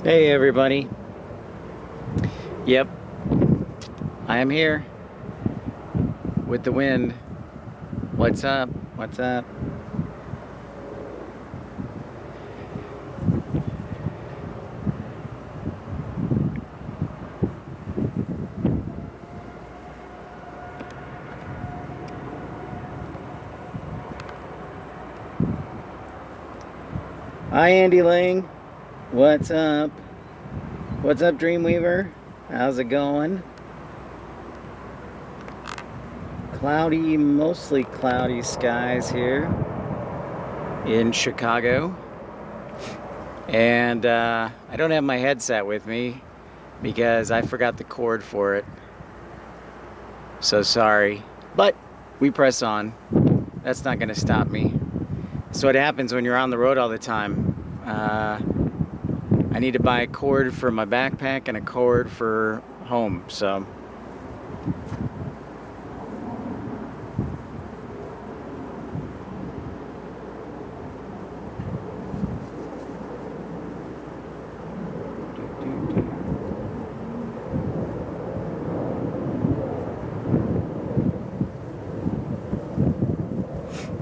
Hey everybody. Yep, I am here with the wind. What's up? What's up? Hi Andy Lang. What's up? What's up Dreamweaver? How's it going? Cloudy, mostly cloudy skies here in Chicago. And I don't have my headset with me because I forgot the cord for it. So sorry. But we press on. That's not going to stop me. That's what happens when you're on the road all the time. I need to buy a cord for my backpack and a cord for home, so.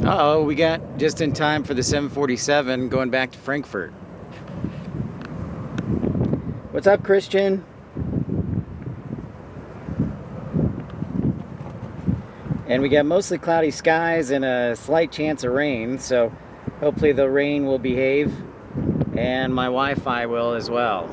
Uh-oh, we got just in time for the 747 going back to Frankfurt. What's up, Christian? And we got mostly cloudy skies and a slight chance of rain, so hopefully the rain will behave and my Wi-Fi will as well.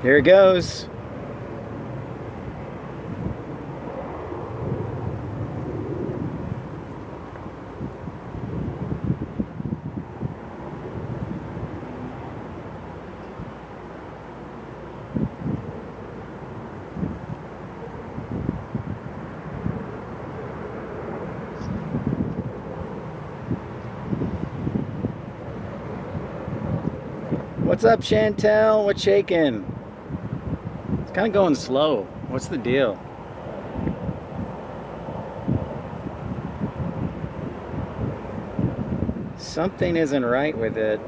Here it goes. What's up, Chantel? What's shaking? Kind of going slow. What's the deal? Something isn't right with it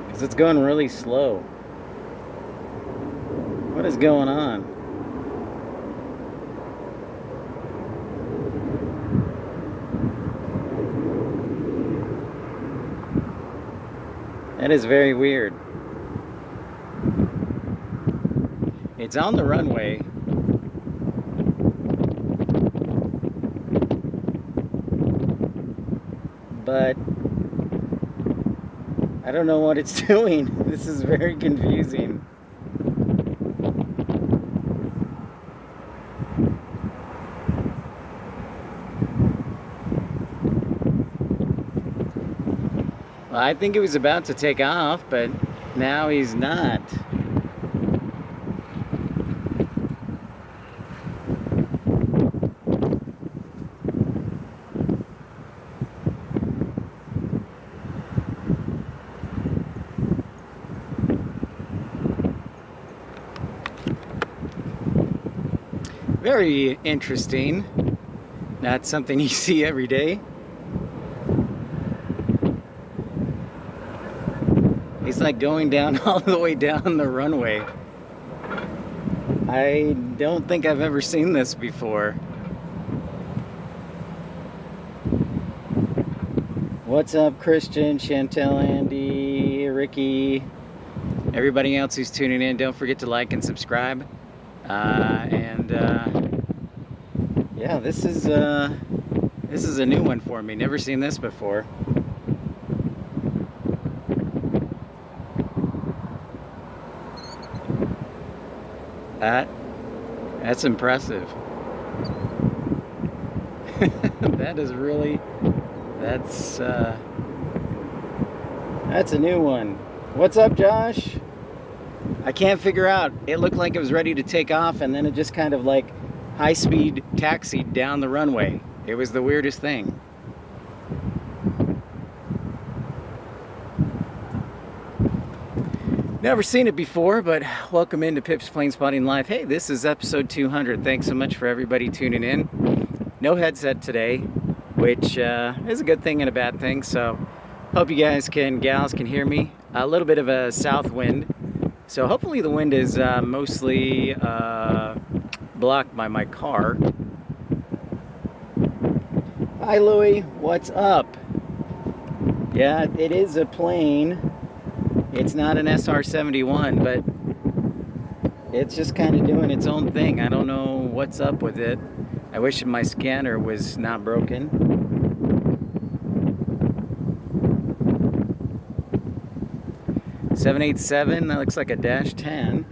because it's going really slow. What is going on? That is very weird. It's on the runway. But I don't know what it's doing. This is very confusing. Well, I think he was about to take off, but now he's not. Very interesting. Not something you see every day. He's like going down all the way down the runway. I don't think I've ever seen this before. What's up, Christian, Chantel, Andy, Ricky, everybody else who's tuning in? Don't forget to like and subscribe. Yeah, this is a new one for me. Never seen this before. That's impressive. That is really, that's a new one. What's up, Josh? I can't figure out. It looked like it was ready to take off, and then it just kind of like high-speed taxied down the runway. It was the weirdest thing. Never seen it before, but welcome into Pip's Planespotting Live. Hey, this is episode 200. Thanks so much for everybody tuning in. No headset today, which is a good thing and a bad thing. So hope you gals can hear me. A little bit of a south wind. So hopefully the wind is mostly blocked by my car. Hi Louie, what's up? Yeah, it is a plane. It's not an SR-71, but it's just kind of doing its own thing. I don't know what's up with it. I wish my scanner was not broken. .787, that looks like a -10.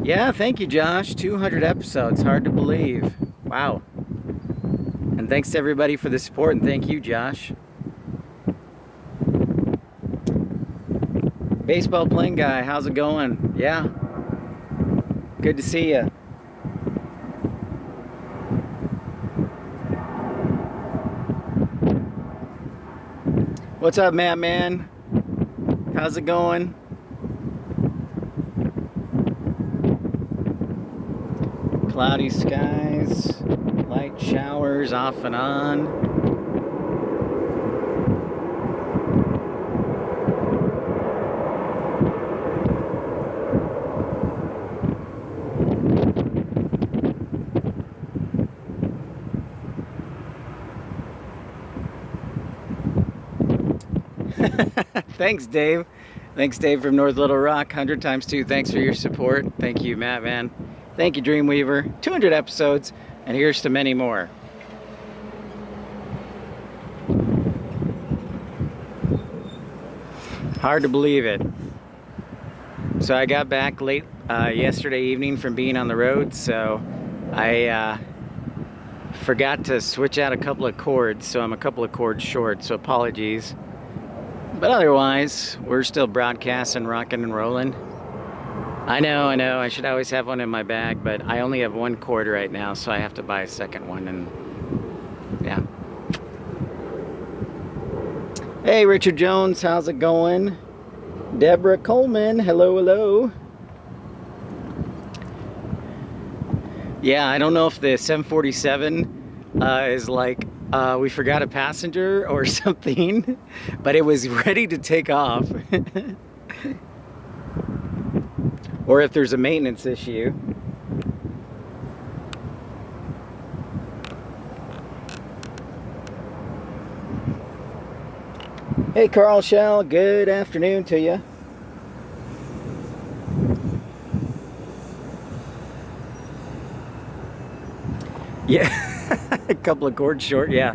Yeah, thank you, Josh. 200 episodes, hard to believe. Wow. And thanks to everybody for the support, and thank you, Josh. Baseball playing guy, how's it going? Yeah. Good to see you. What's up, Matt Man? How's it going? Cloudy skies, light showers off and on. Thanks, Dave. Thanks, Dave from North Little Rock. 100 times 2. Thanks for your support. Thank you, Matt, man. Thank you, Dreamweaver. 200 episodes, and here's to many more. Hard to believe it. So I got back late yesterday evening from being on the road, so I forgot to switch out a couple of cords, so I'm a couple of cords short, so apologies. But otherwise, we're still broadcasting, rocking and rolling. I know, I should always have one in my bag, but I only have one cord right now, so I have to buy a second one, and yeah. Hey, Richard Jones, how's it going? Deborah Coleman, hello, hello. Yeah, I don't know if the 747 is like, we forgot a passenger or something, but it was ready to take off. Or if there's a maintenance issue. Hey Carl Shell, good afternoon to you. Yeah. A couple of cords short, yeah.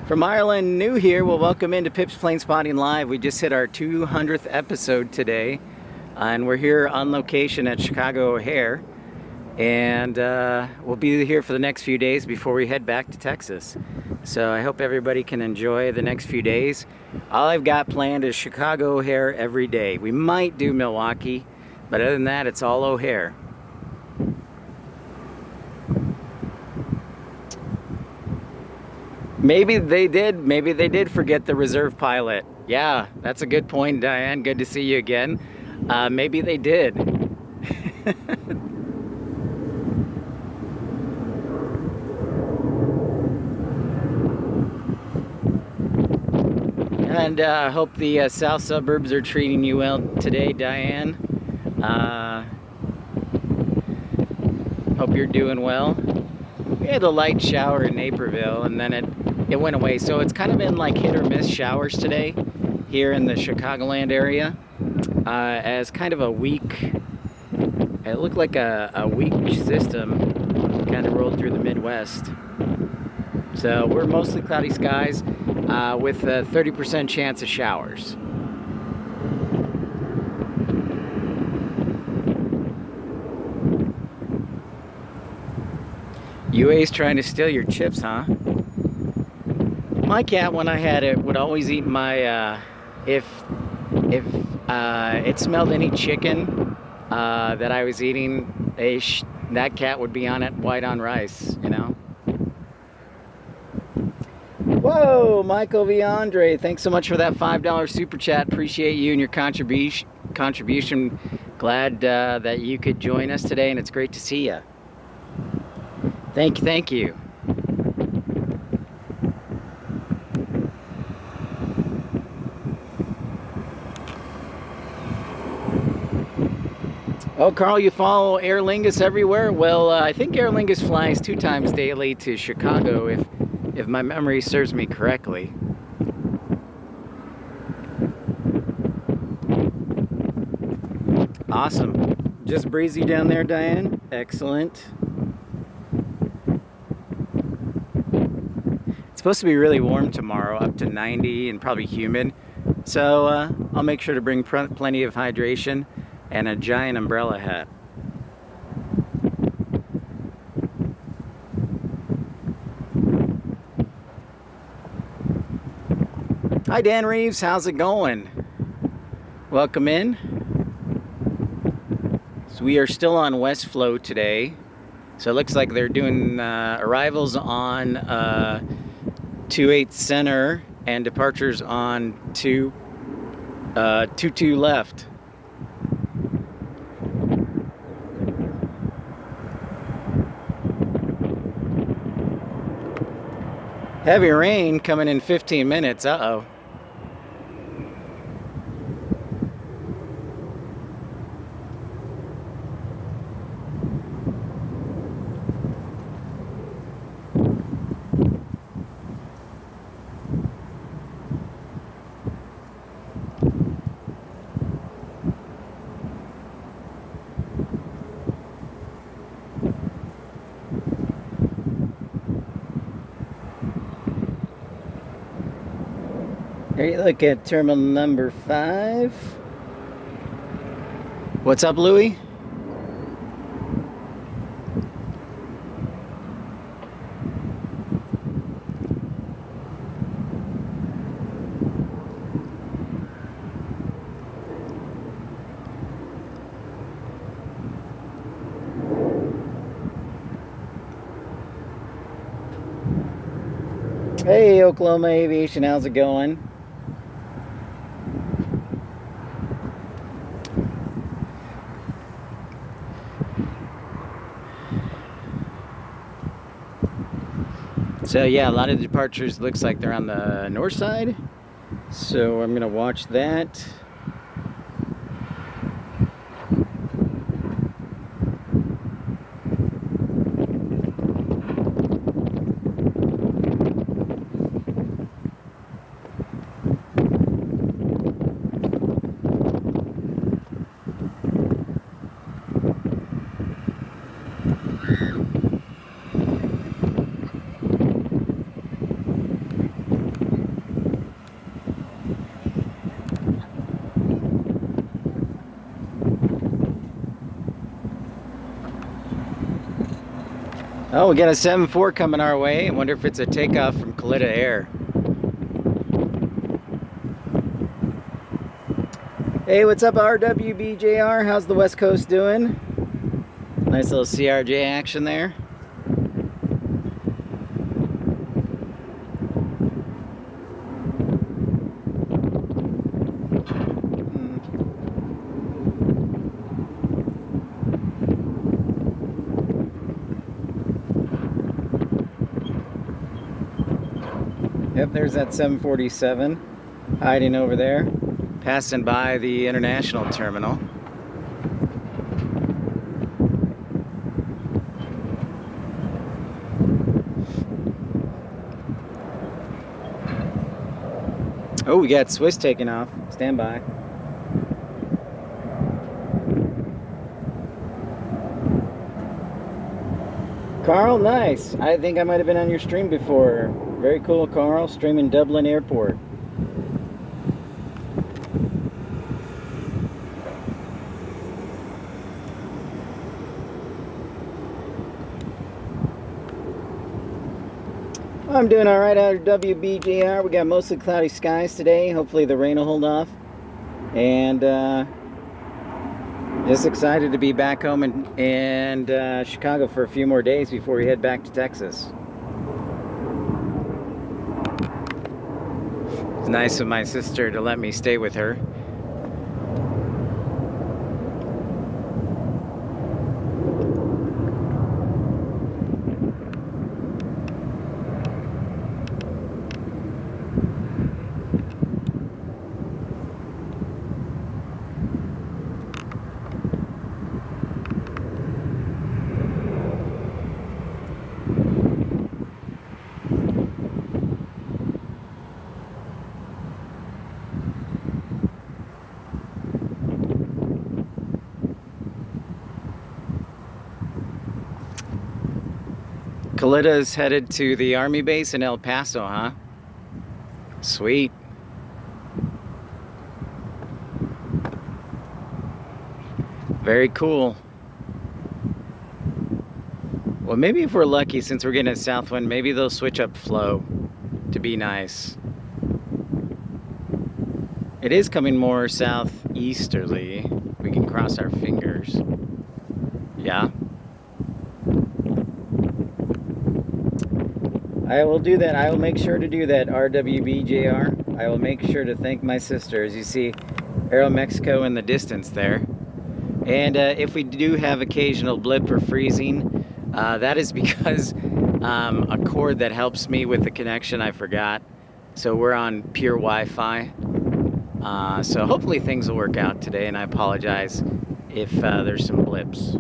From Ireland, new here. Well, welcome into Pip's Planespotting Live. We just hit our 200th episode today, and we're here on location at Chicago O'Hare, and we'll be here for the next few days before we head back to Texas. So I hope everybody can enjoy the next few days. All I've got planned is Chicago O'Hare every day. We might do Milwaukee, but other than that, it's all O'Hare. Maybe they did forget the reserve pilot. Yeah, that's a good point, Diane. Good to see you again. Maybe they did. And I hope the south suburbs are treating you well today, Diane. Hope you're doing well. We had a light shower in Naperville, and then it went away. So it's kind of been like hit or miss showers today here in the Chicagoland area. As kind of a weak, it looked like a weak system kind of rolled through the Midwest. So we're mostly cloudy skies with a 30% chance of showers. UA's trying to steal your chips, huh? My cat, when I had it, would always eat my, if it smelled any chicken that I was eating, that cat would be on it white on rice, you know? Whoa, Michael V. Andre, thanks so much for that $5 super chat. Appreciate you and your contribution. Glad that you could join us today, and it's great to see you. Thank you. Oh, Carl, you follow Aer Lingus everywhere? Well, I think Aer Lingus flies 2 times daily to Chicago, if my memory serves me correctly. Awesome. Just breezy down there, Diane? Excellent. It's supposed to be really warm tomorrow, up to 90 and probably humid. So I'll make sure to bring plenty of hydration and a giant umbrella hat. Hi Dan Reeves, how's it going? Welcome in. So we are still on West Flow today. So it looks like they're doing arrivals on 28 Center and departures on 22 left. Heavy rain coming in 15 minutes. Uh-oh. Here you look at terminal number 5. What's up, Louie? Hey, Oklahoma Aviation, how's it going? So yeah, a lot of departures looks like they're on the north side. So I'm gonna watch that. Oh, we got a 7-4 coming our way. I wonder if it's a takeoff from Kalita Air. Hey, what's up, RWBJR? How's the West Coast doing? Nice little CRJ action there. Yep, there's that 747 hiding over there, passing by the international terminal. Oh, we got Swiss taking off. Stand by. Carl, nice. I think I might have been on your stream before. Very cool, Carl. Streaming Dublin Airport. I'm doing all right out of WBJR. We got mostly cloudy skies today. Hopefully the rain will hold off. And just excited to be back home in Chicago for a few more days before we head back to Texas. nice of my sister to let me stay with her. Kalita's headed to the Army base in El Paso, huh? Sweet. Very cool. Well, maybe if we're lucky, since we're getting a south wind, maybe they'll switch up flow to be nice. It is coming more southeasterly. We can cross our fingers. Yeah. I will do that. I will make sure to do that, RWBJR. I will make sure to thank my sister. As you see, Aeromexico in the distance there. And if we do have occasional blip or freezing, that is because a cord that helps me with the connection I forgot. So we're on pure Wi-Fi. So hopefully things will work out today, and I apologize if there's some blips.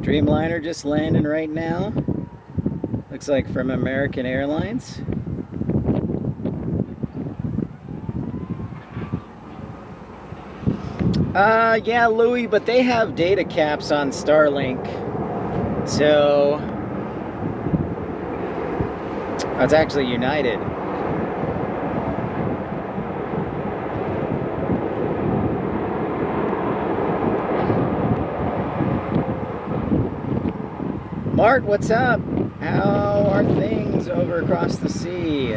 Dreamliner just landing right now. Looks like from American Airlines. Yeah, Louis, but they have data caps on Starlink. So, it's actually United. Mart, what's up? How are things over across the sea?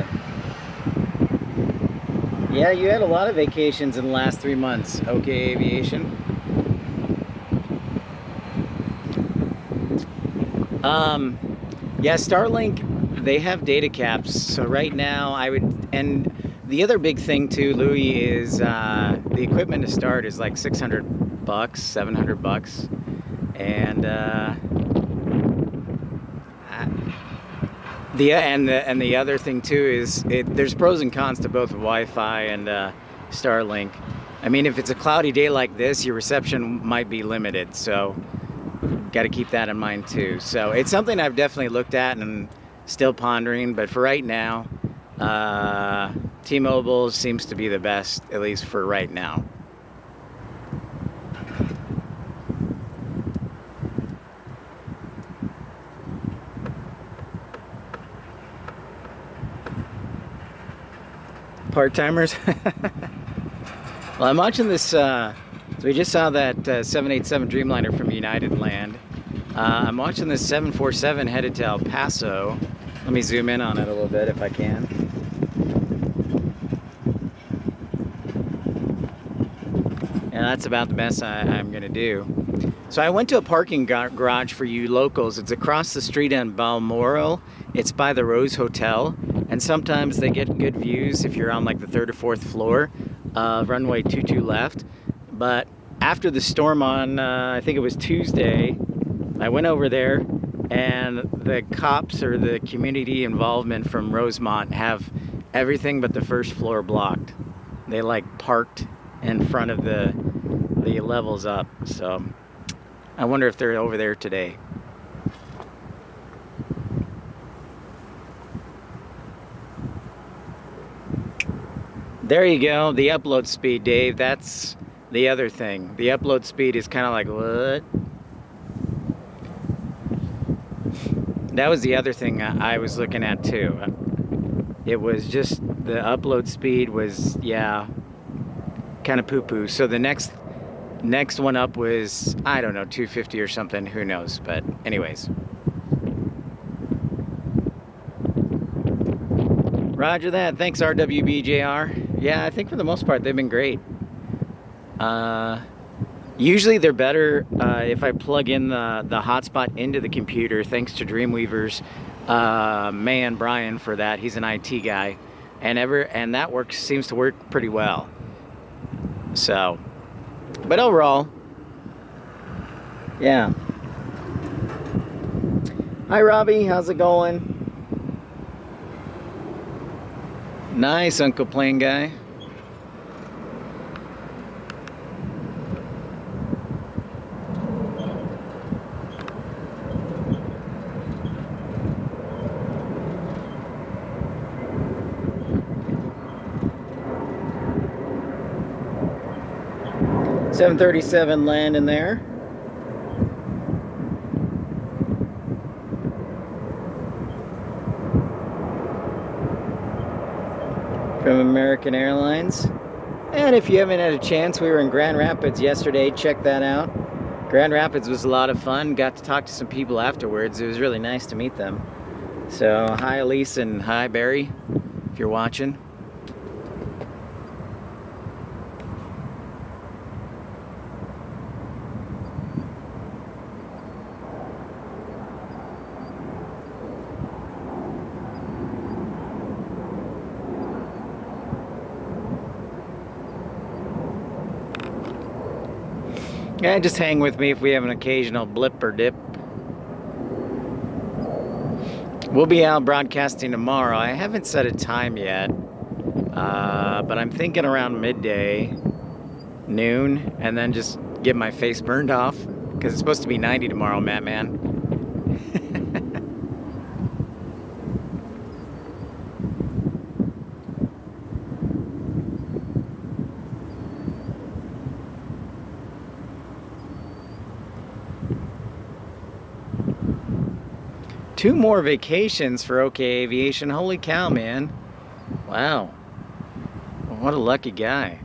Yeah, you had a lot of vacations in the last 3 months. Okay, Aviation. Yeah, Starlink, they have data caps. So right now I would, and the other big thing too, Louis, is the equipment to start is like $600, $700. And the other thing too is there's pros and cons to both Wi-Fi and Starlink. I mean, if it's a cloudy day like this, your reception might be limited, so got to keep that in mind too. So it's something I've definitely looked at and still pondering, but for right now, T-Mobile seems to be the best, at least for right now. Part-timers. Well, I'm watching this, so we just saw that 787 Dreamliner from United land. I'm watching this 747 headed to El Paso. Let me zoom in on it a little bit if I can. And that's about the best I'm gonna do. So I went to a parking garage for you locals. It's across the street in Balmoral. It's by the Rose Hotel. And sometimes they get good views if you're on like the 3rd or 4th floor of runway 22 left. But after the storm on, I think it was Tuesday, I went over there and the cops or the community involvement from Rosemont have everything but the 1st floor blocked. They like parked in front of the the levels up. So I wonder if they're over there today. There you go, the upload speed, Dave. That's the other thing. The upload speed is kind of like, what? That was the other thing I was looking at too. It was just the upload speed was, yeah, kind of poo-poo. So the next one up was, I don't know, 250 or something, who knows. But anyways. Roger that. Thanks, RWBJR. Yeah, I think for the most part they've been great. Usually they're better if I plug in the hotspot into the computer, thanks to Dreamweaver's man Brian for that. He's an IT guy, and that seems to work pretty well. So, but overall, yeah. Hi Robbie, how's it going? Nice, Uncle Plane Guy. $737 landing there. From American Airlines. And if you haven't had a chance, we were in Grand Rapids yesterday. Check that out. Grand Rapids was a lot of fun. Got to talk to some people afterwards. It was really nice to meet them. So hi Elise and hi Barry, if you're watching. Yeah, just hang with me if we have an occasional blip or dip. We'll be out broadcasting tomorrow. I haven't set a time yet, but I'm thinking around midday, noon, and then just get my face burned off, because it's supposed to be 90 tomorrow, Matt Man. Two more vacations for OK Aviation. Holy cow, man. Wow. What a lucky guy.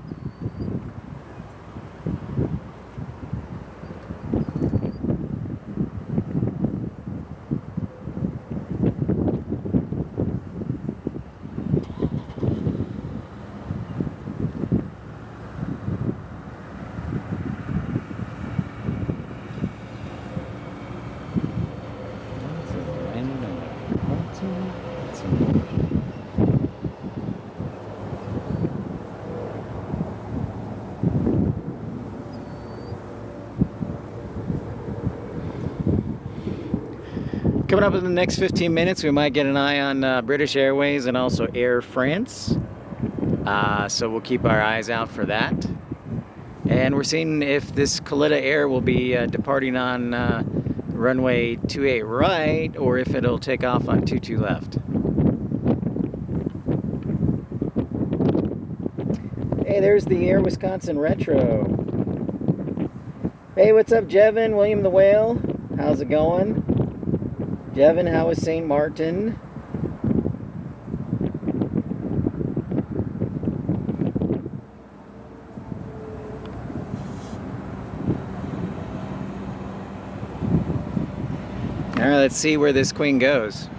Coming up in the next 15 minutes, we might get an eye on British Airways and also Air France. So we'll keep our eyes out for that. And we're seeing if this Kalitta Air will be departing on runway 28 right, or if it'll take off on 22 left. Hey, there's the Air Wisconsin Retro. Hey, what's up, Jevin? William the Whale? How's it going? Jevin, how is St. Martin? All right, let's see where this queen goes.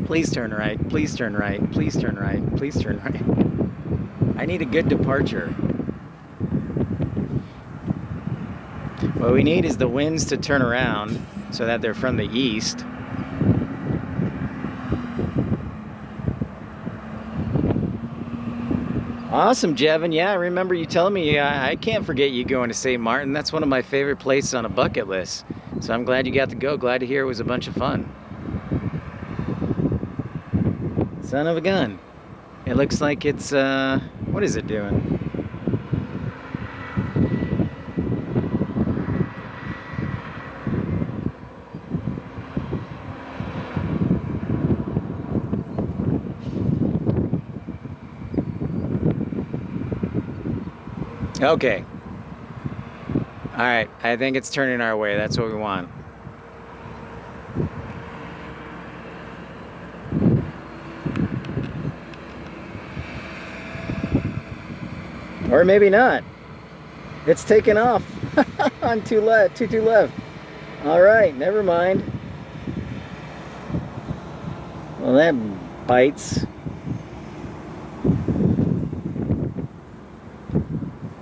Please turn right, please turn right, please turn right, please turn right. I need a good departure. What we need is the winds to turn around so that they're from the east. Awesome, Jevin. Yeah, I remember you telling me. I can't forget you going to St. Martin. That's one of my favorite places on a bucket list. So I'm glad you got to go. Glad to hear it was a bunch of fun. Son of a gun. It looks like it's, what is it doing? Okay. Alright, I think it's turning our way. That's what we want. Or maybe not. It's taken off on two left. Alright, never mind. Well, that bites.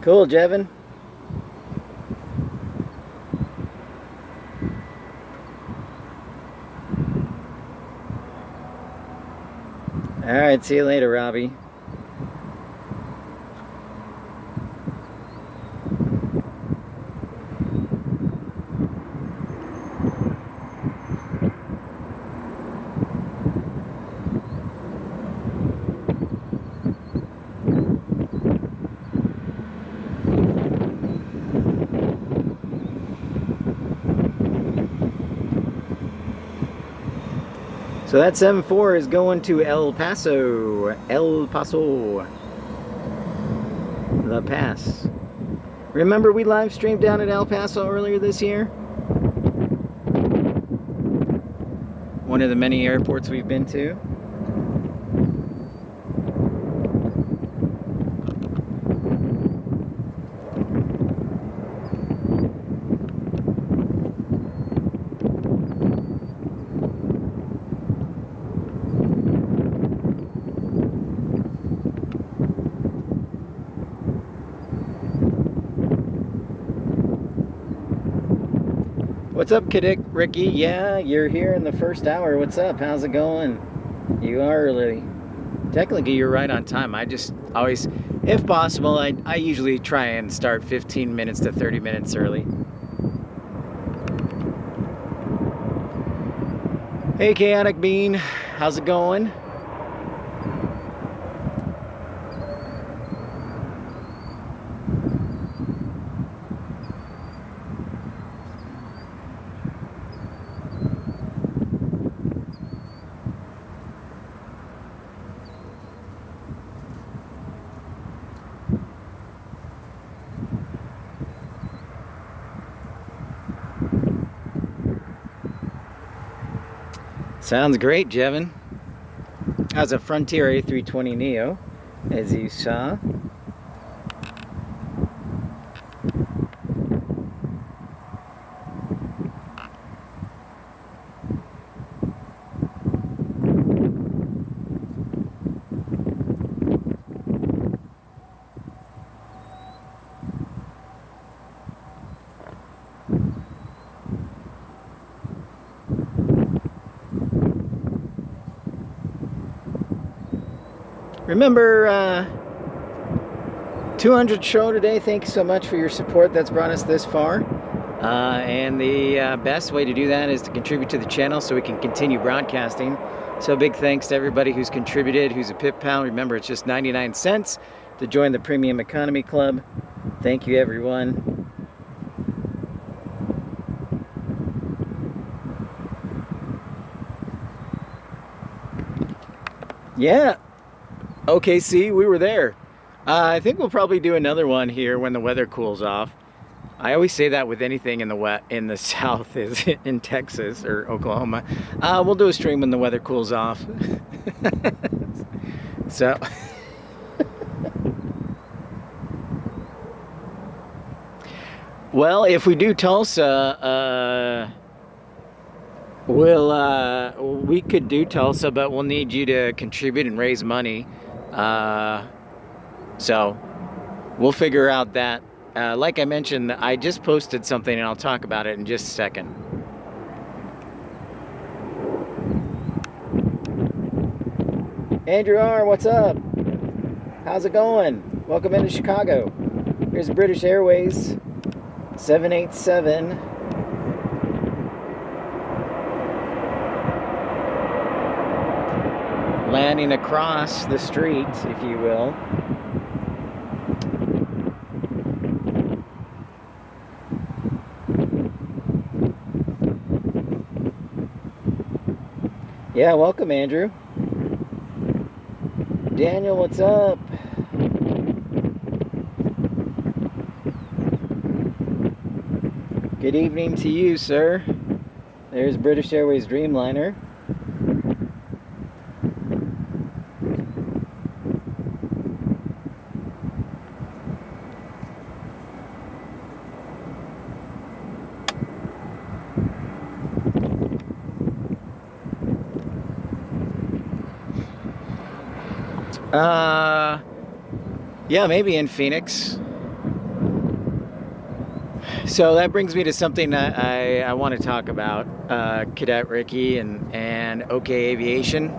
Cool, Jevin. Alright, see you later, Robbie. So that 7-4 is going to El Paso. El Paso. The Pass. Remember we live streamed down at El Paso earlier this year? One of the many airports we've been to. What's up, Kiddick? Ricky? Yeah, you're here in the first hour. What's up? How's it going? You are early. Technically, you're right on time. I just always, if possible, I usually try and start 15 minutes to 30 minutes early. Hey, Chaotic Bean. How's it going? Sounds great, Jevin. How's a Frontier A320neo, as you saw. Remember, 200 show today. Thank you so much for your support. That's brought us this far. And the best way to do that is to contribute to the channel so we can continue broadcasting. So big thanks to everybody who's contributed, who's a Pip Pal. Remember, it's just 99 cents to join the Premium Economy Club. Thank you, everyone. Yeah. Okay, see, we were there. I think we'll probably do another one here when the weather cools off. I always say that with anything in the south, is in Texas or Oklahoma. We'll do a stream when the weather cools off. So, well, if we do Tulsa, we could do Tulsa, but we'll need you to contribute and raise money. So we'll figure out that. Like I mentioned, I just posted something and I'll talk about it in just a second. Andrew R., what's up? How's it going? Welcome into Chicago. Here's British Airways 787. landing across the street, if you will. Yeah, welcome, Andrew. Daniel, what's up? Good evening to you, sir. There's British Airways Dreamliner. Yeah, maybe in Phoenix. So that brings me to something that I want to talk about, Cadet Ricky and OK Aviation.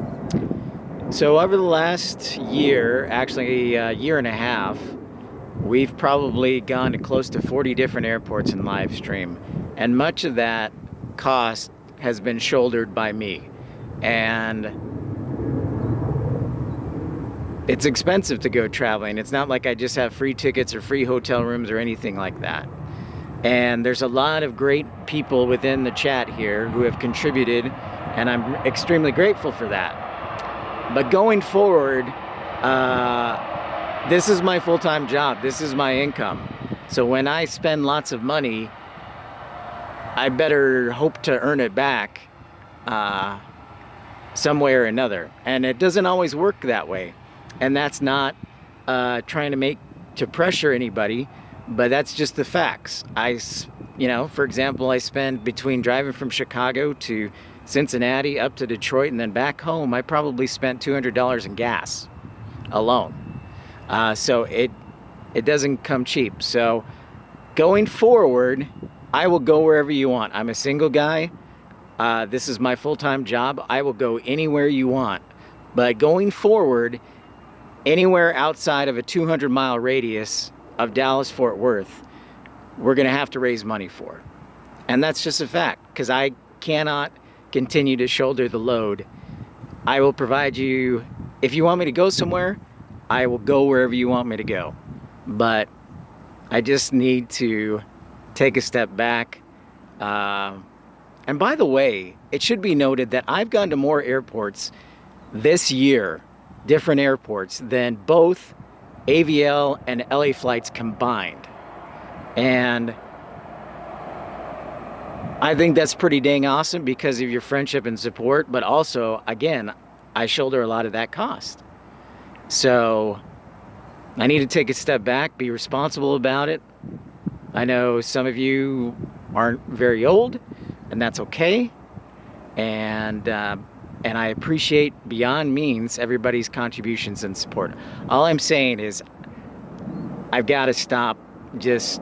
So over the last year, actually a year and a half, we've probably gone to close to 40 different airports in live stream. And much of that cost has been shouldered by me. And it's expensive to go traveling. It's not like I just have free tickets or free hotel rooms or anything like that. And there's a lot of great people within the chat here who have contributed, and I'm extremely grateful for that. But going forward, this is my full-time job. This is my income. So when I spend lots of money, I better hope to earn it back some way or another. And it doesn't always work that way. And that's not trying to pressure anybody, but that's just the facts. For example, I spend between driving from Chicago to Cincinnati up to Detroit and then back home, I probably spent $200 in gas alone. So it doesn't come cheap. So going forward, I will go wherever you want. I'm a single guy. This is my full-time job. I will go anywhere you want. But going forward, anywhere outside of a 200-mile radius of Dallas-Fort Worth, we're going to have to raise money for. And that's just a fact, because I cannot continue to shoulder the load. I will provide you, if you want me to go somewhere, I will go wherever you want me to go. But I just need to take a step back. And by the way, it should be noted that I've gone to more airports this year, different airports, than both AVL and LA flights combined. And I think that's pretty dang awesome because of your friendship and support, but also, again, I shoulder a lot of that cost. So I need to take a step back, be responsible about it. I know some of you aren't very old, and that's okay. And I appreciate beyond means everybody's contributions and support. All I'm saying is I've got to stop just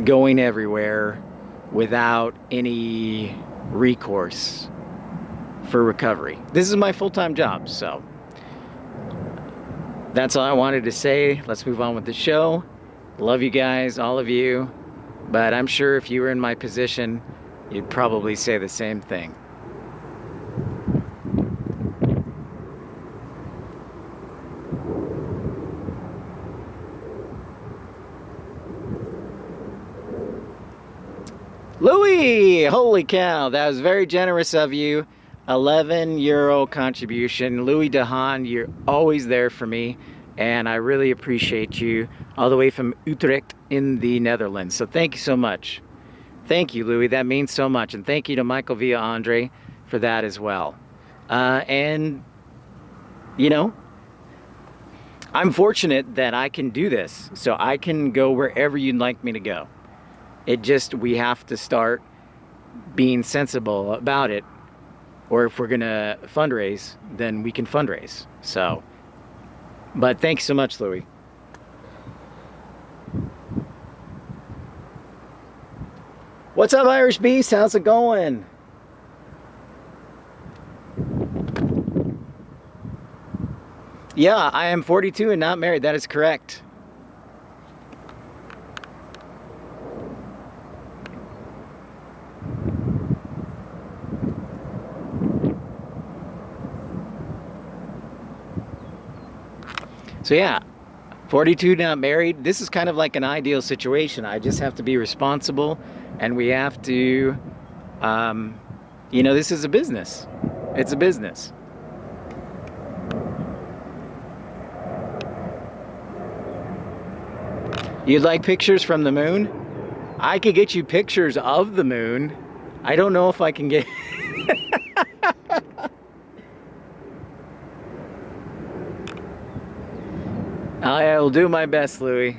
going everywhere without any recourse for recovery. This is my full-time job, so that's all I wanted to say. Let's move on with the show. Love you guys, all of you, but I'm sure if you were in my position, you'd probably say the same thing. Louis, holy cow, that was very generous of you. €11 contribution. Louis Dehaan, you're always there for me, and I really appreciate you all the way from Utrecht in the Netherlands. So thank you so much. Thank you, Louis. That means so much. And thank you to Michael Via Andre for that as well. And, you know, I'm fortunate that I can do this. So I can go wherever you'd like me to go. We have to start being sensible about it. Or if we're going to fundraise, then we can fundraise. So, but thanks so much, Louis. What's up, Irish Beast? How's it going? Yeah, I am 42 and not married. That is correct. So yeah, 42, not married. This is kind of like an ideal situation. I just have to be responsible, and we have to, you know, this is a business. It's a business. You'd like pictures from the moon? I could get you pictures of the moon. I don't know if I can get... I'll do my best, Louie.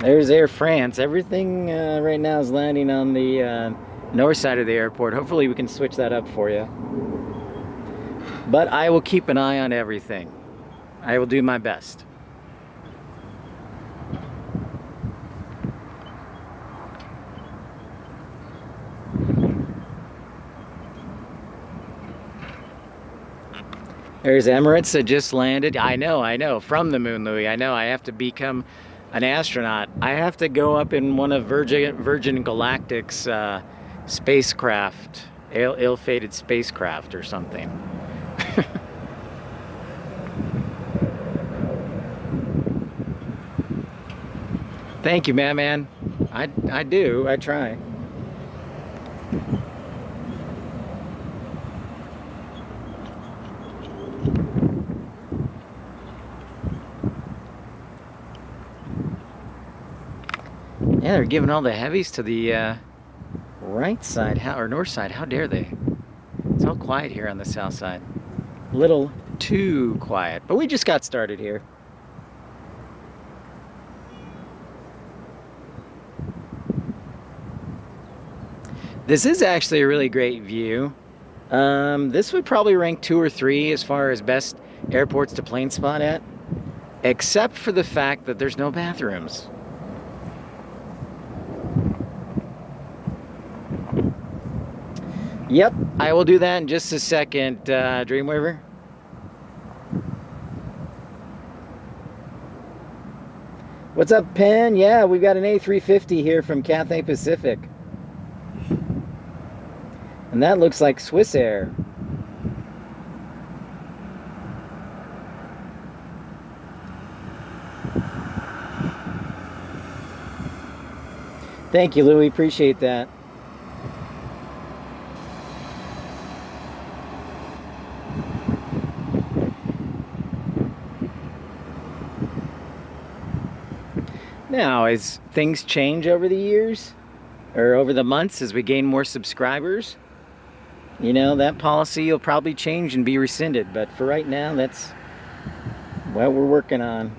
There's Air France. Everything right now is landing on the north side of the airport. Hopefully we can switch that up for you. But I will keep an eye on everything. I will do my best. There's Emirates that just landed. I know. From the moon, Louis. I know. I have to become an astronaut. I have to go up in one of Virgin Galactic's spacecraft, ill-fated spacecraft or something. Thank you, man. I do. I try. Yeah, they're giving all the heavies to the right side, or north side. How dare they? It's all quiet here on the south side. A little too quiet, but we just got started here. This is actually a really great view. This would probably rank 2 or 3 as far as best airports to plane spot at, except for the fact that there's no bathrooms. Yep, I will do that in just a second, Dreamweaver. What's up, Penn? Yeah, we've got an A350 here from Cathay Pacific. And that looks like Swiss Air. Thank you, Louie. Appreciate that. Now, as things change over the years, or over the months, as we gain more subscribers, you know, that policy will probably change and be rescinded. But for right now, that's what we're working on.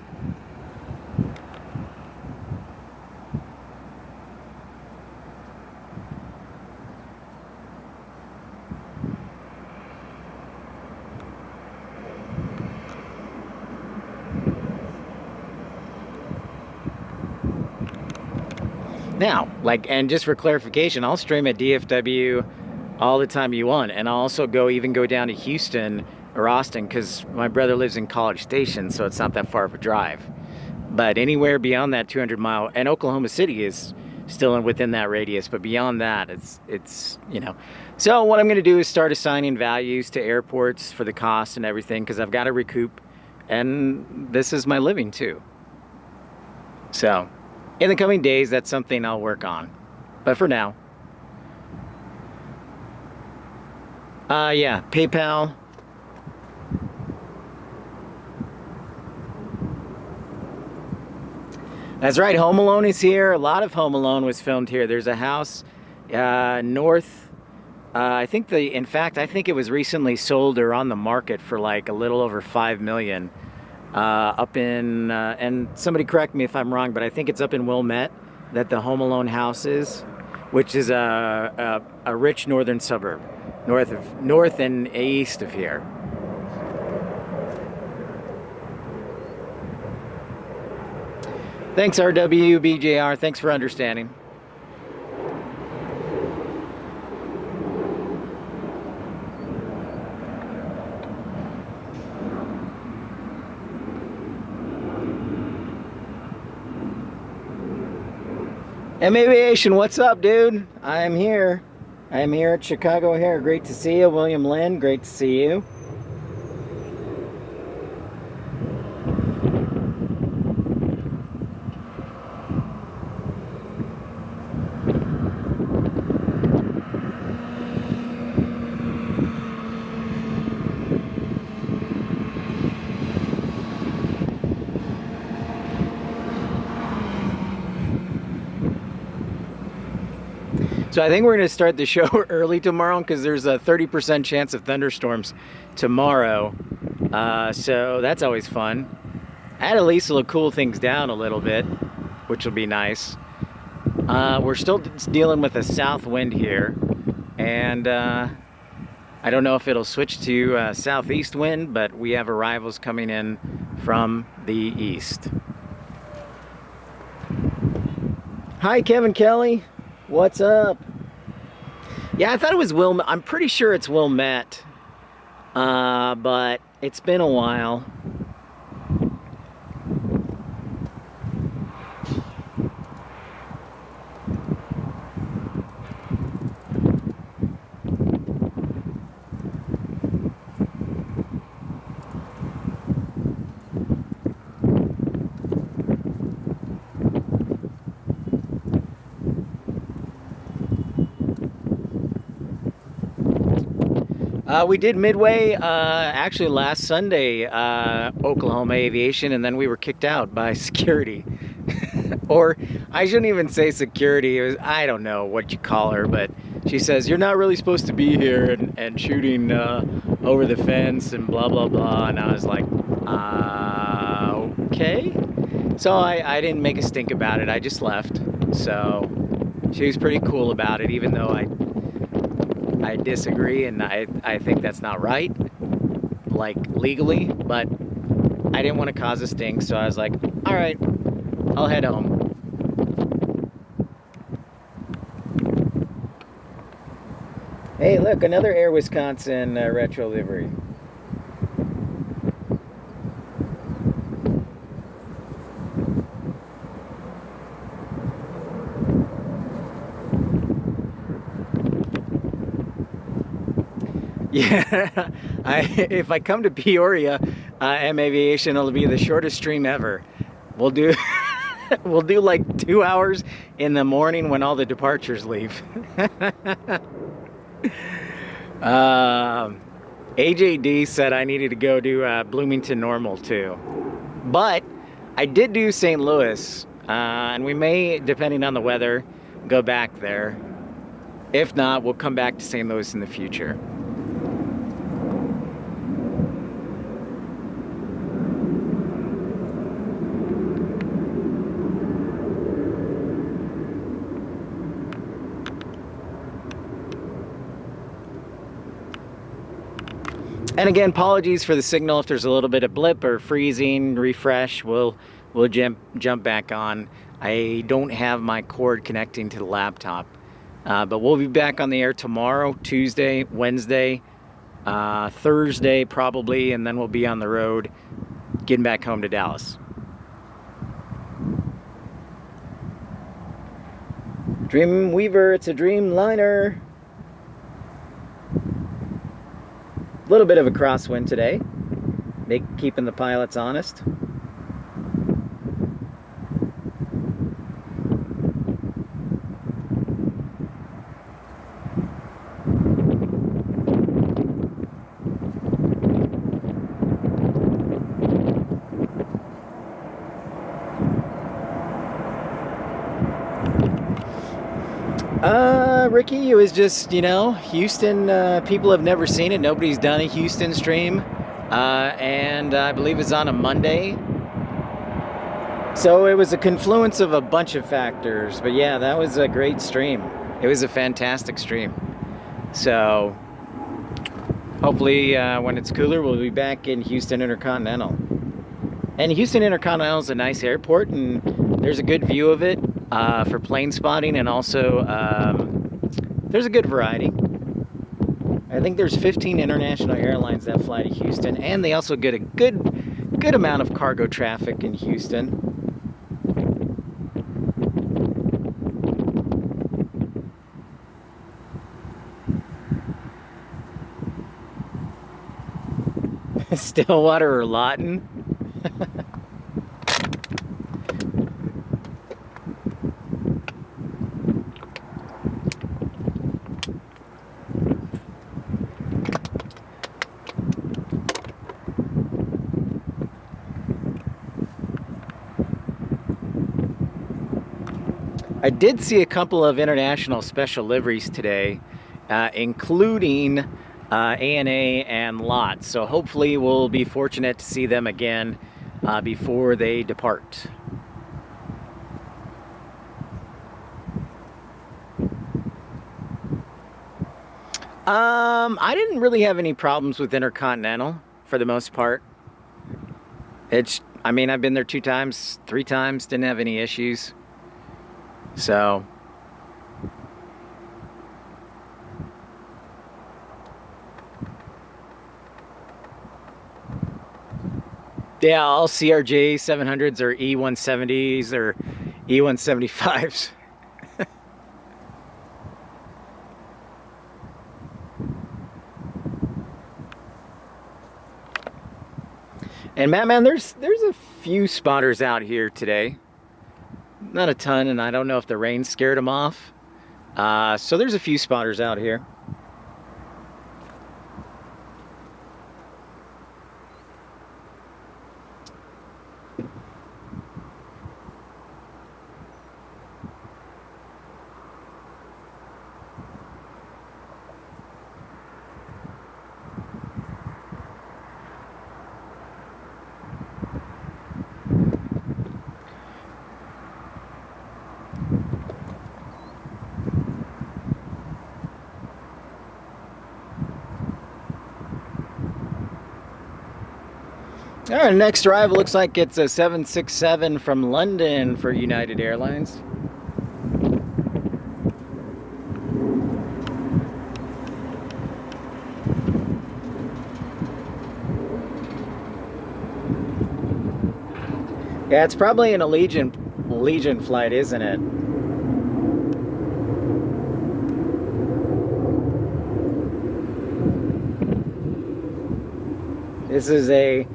Now, and just for clarification, I'll stream at DFW all the time you want, and I'll also even go down to Houston or Austin, because my brother lives in College Station, so it's not that far of a drive. But anywhere beyond that 200-mile, and Oklahoma City is still within that radius, but beyond that, it's you know. So what I'm going to do is start assigning values to airports for the cost and everything, because I've got to recoup, and this is my living too. So in the coming days, that's something I'll work on. But for now, yeah, PayPal. That's right, Home Alone is here. A lot of Home Alone was filmed here. There's a house north. I think in fact, I think it was recently sold or on the market for like a little over $5 million. Up in, and somebody correct me if I'm wrong, but I think it's up in Wilmette that the Home Alone house is, which is a rich northern suburb, north and east of here. Thanks, RWBJR. Thanks for understanding. Aviation, what's up, dude? I'm here. I'm here at Chicago O'Hare. Great to see you. William Lynn, great to see you. So I think we're going to start the show early tomorrow because there's a 30% chance of thunderstorms tomorrow. So that's always fun. At least it'll cool things down a little bit, which will be nice. We're still dealing with a south wind here, and I don't know if it'll switch to southeast wind, but we have arrivals coming in from the east. Hi, Kevin Kelly. What's up? Yeah, I thought it was Wilmette. I'm pretty sure it's Wilmette, but it's been a while. We did Midway, actually last Sunday, Oklahoma Aviation, and then we were kicked out by security. Or, I shouldn't even say security, it was, I don't know what you call her, but she says, you're not really supposed to be here, and shooting over the fence and blah, blah, blah, and I was like, okay. So I didn't make a stink about it, I just left. So, she was pretty cool about it, even though I disagree, and I think that's not right, like legally, but I didn't want to cause a stink, so I was like, all right, I'll head home. Hey, look, another Air Wisconsin retro livery. Yeah, if I come to Peoria, M Aviation, it'll be the shortest stream ever. We'll do we'll do like 2 hours in the morning when all the departures leave. AJD said I needed to go do Bloomington Normal too, but I did do St. Louis, and we may, depending on the weather, go back there. If not, we'll come back to St. Louis in the future. And again, apologies for the signal if there's a little bit of blip or freezing, refresh, we'll jump back on. I don't have my cord connecting to the laptop, but we'll be back on the air tomorrow, Tuesday, Wednesday, Thursday probably, and then we'll be on the road getting back home to Dallas. Dreamweaver, it's a Dreamliner. A little bit of a crosswind today, keeping the pilots honest. Ricky, it was just, you know, Houston, people have never seen it. Nobody's done a Houston stream. And I believe it's on a Monday. So it was a confluence of a bunch of factors. But yeah, that was a great stream. It was a fantastic stream. So hopefully when it's cooler, we'll be back in Houston Intercontinental. And Houston Intercontinental is a nice airport, and there's a good view of it for plane spotting, and also there's a good variety. I think there's 15 international airlines that fly to Houston, and they also get a good amount of cargo traffic in Houston. Stillwater or Lawton. I did see a couple of international special liveries today, including ANA and LOT. So hopefully we'll be fortunate to see them again before they depart. I didn't really have any problems with Intercontinental for the most part. I mean, I've been there 2 times, 3 times, didn't have any issues. So, yeah, all CRJ 700s or E170s or E175s. And man, there's a few spotters out here today. Not a ton, and I don't know if the rain scared them off. So there's a few spotters out here. All right, next arrival looks like it's a 767 from London for United Airlines. Yeah, it's probably an Allegiant flight, isn't it? This is a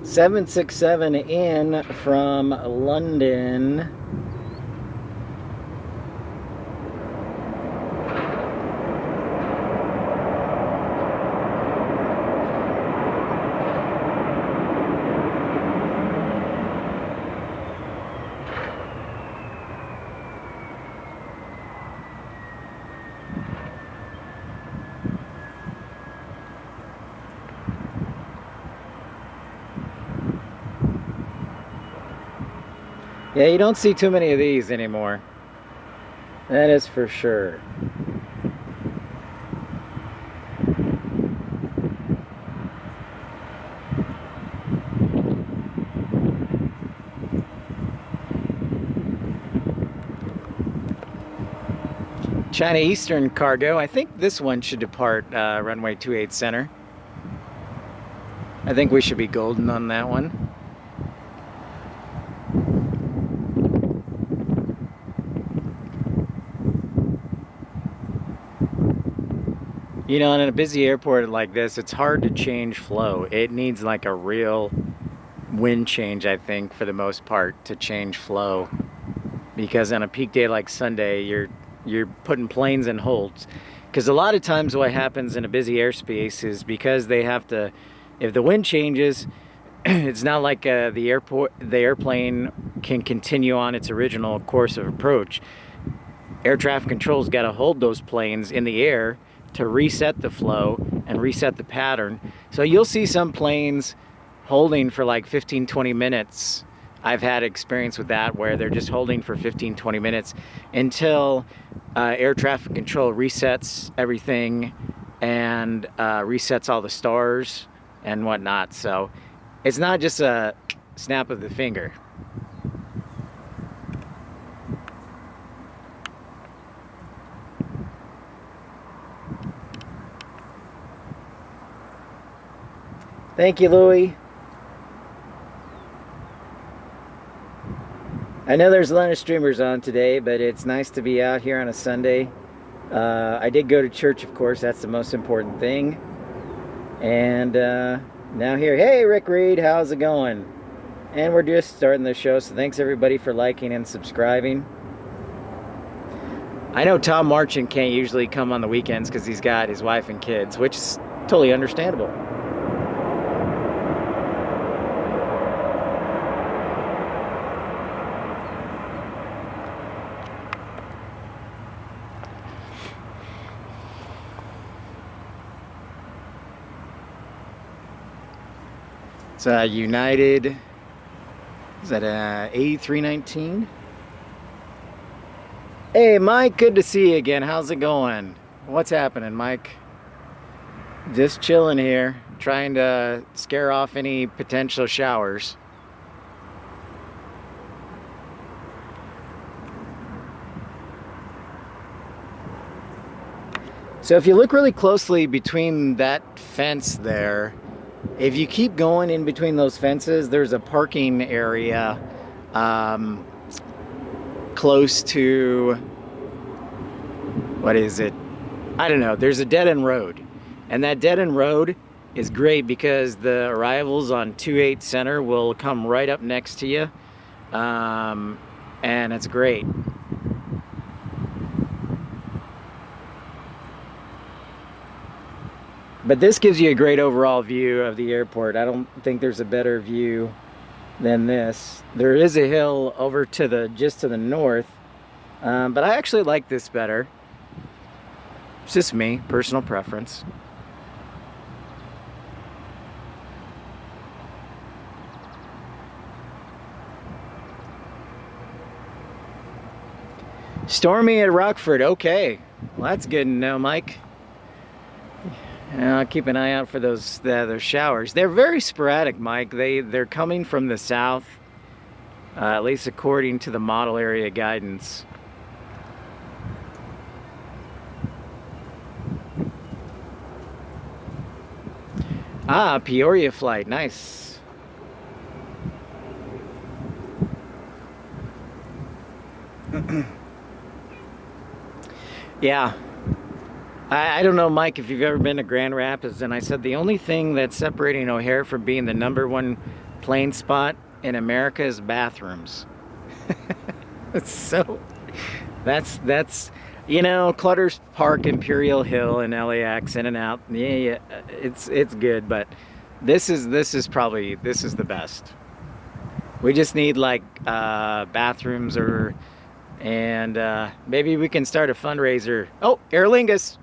767 in from London. Yeah, you don't see too many of these anymore. That is for sure. China Eastern cargo. I think this one should depart runway 28 center. I think we should be golden on that one. You know, in a busy airport like this, it's hard to change flow. It needs like a real wind change, I think, for the most part, to change flow. Because on a peak day like Sunday, you're putting planes in holds. Because a lot of times what happens in a busy airspace is because they have to, if the wind changes, it's not like the airplane can continue on its original course of approach. Air traffic control's got to hold those planes in the air to reset the flow and reset the pattern. So you'll see some planes holding for like 15-20 minutes. I've had experience with that where they're just holding for 15-20 minutes until air traffic control resets everything and resets all the stars and whatnot. So it's not just a snap of the finger. Thank you, Louie. I know there's a lot of streamers on today, but it's nice to be out here on a Sunday. I did go to church, of course. That's the most important thing. And Now here, hey Rick Reed, how's it going? And we're just starting the show, so thanks everybody for liking and subscribing. I know Tom Marchant can't usually come on the weekends because he's got his wife and kids, which is totally understandable. It's United, is that 8319? Hey Mike, good to see you again. How's it going? What's happening, Mike? Just chilling here, trying to scare off any potential showers. So if you look really closely between that fence there, if you keep going in between those fences, there's a parking area close to, what is it? I don't know. There's a dead-end road. And that dead-end road is great because the arrivals on 28 Center will come right up next to you. And it's great. But this gives you a great overall view of the airport. I don't think there's a better view than this. There is a hill over to the just to the north, but I actually like this better. It's just me, personal preference. Stormy at Rockford, okay. Well, that's good to know, Mike. I'll keep an eye out for those showers. They're very sporadic, Mike. They're coming from the south, at least according to the model area guidance. Ah, Peoria flight, nice. Yeah. I don't know, Mike, if you've ever been to Grand Rapids, and I said the only thing that's separating O'Hare from being the #1 plane spot in America is bathrooms. So that's you know, Clutter's Park, Imperial Hill, and LAX, in and out. Yeah, it's good, but this is the best. We just need like bathrooms and maybe we can start a fundraiser. Oh, Aer Lingus.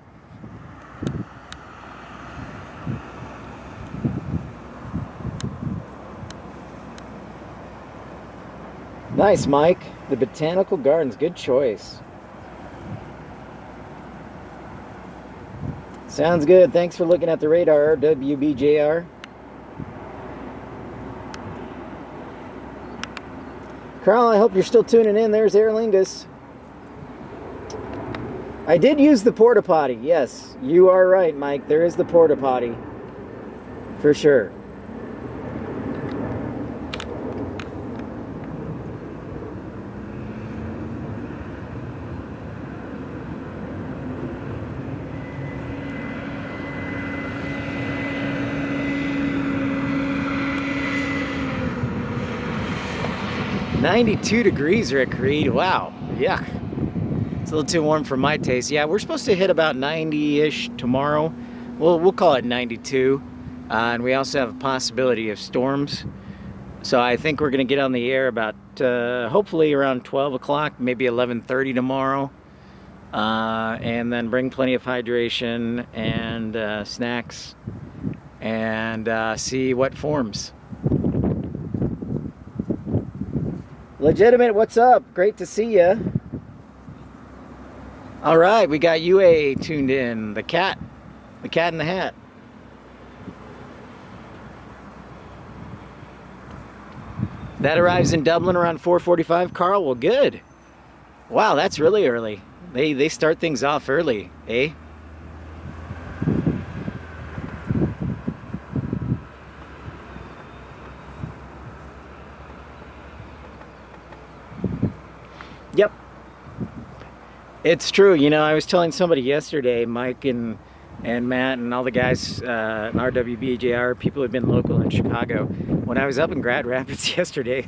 Nice, Mike. The Botanical Gardens, good choice. Sounds good. Thanks for looking at the radar, WBJR. Carl, I hope you're still tuning in. There's Aer Lingus. I did use the porta potty. Yes, you are right, Mike. There is the porta potty. For sure. $92 degrees, Rick Reed. Wow. Yuck. It's a little too warm for my taste. Yeah, we're supposed to hit about 90-ish tomorrow. We'll call it 92. And we also have a possibility of storms. So I think we're going to get on the air about, hopefully around 12 o'clock, maybe 11:30 tomorrow. And then bring plenty of hydration and snacks and see what forms. Legitimate, what's up? Great to see you. All right, we got UA tuned in. The cat in the hat. That arrives in Dublin around 4:45. Carl, well, good. Wow, that's really early. They start things off early, eh? Yep. It's true. You know, I was telling somebody yesterday, Mike, and and Matt and all the guys in RWBJR, people who have been local in Chicago. When I was up in Grand Rapids yesterday,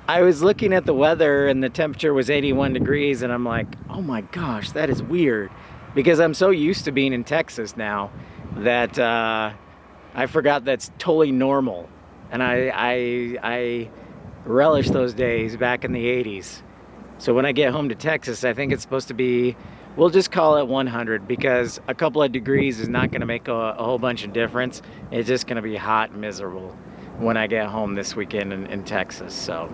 I was looking at the weather and the temperature was 81 degrees and I'm like, oh my gosh, that is weird. Because I'm so used to being in Texas now that I forgot that's totally normal. And I relish those days back in the 80s. So when I get home to Texas, I think it's supposed to be, we'll just call it 100, because a couple of degrees is not going to make a whole bunch of difference. It's just going to be hot and miserable when I get home this weekend in Texas. So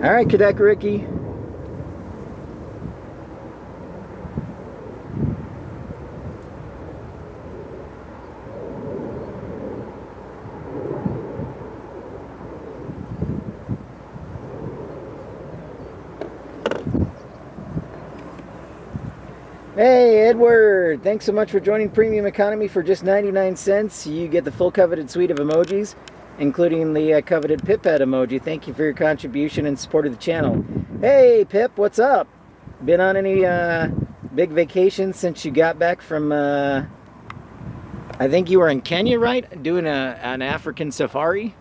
all right, Cadet Ricky. Hey Edward, thanks so much for joining Premium Economy for just 99 cents. You get the full coveted suite of emojis, including the coveted Pip Head emoji. Thank you for your contribution and support of the channel. Hey Pip, what's up? Been on any big vacations since you got back from, I think you were in Kenya, right? Doing an African safari?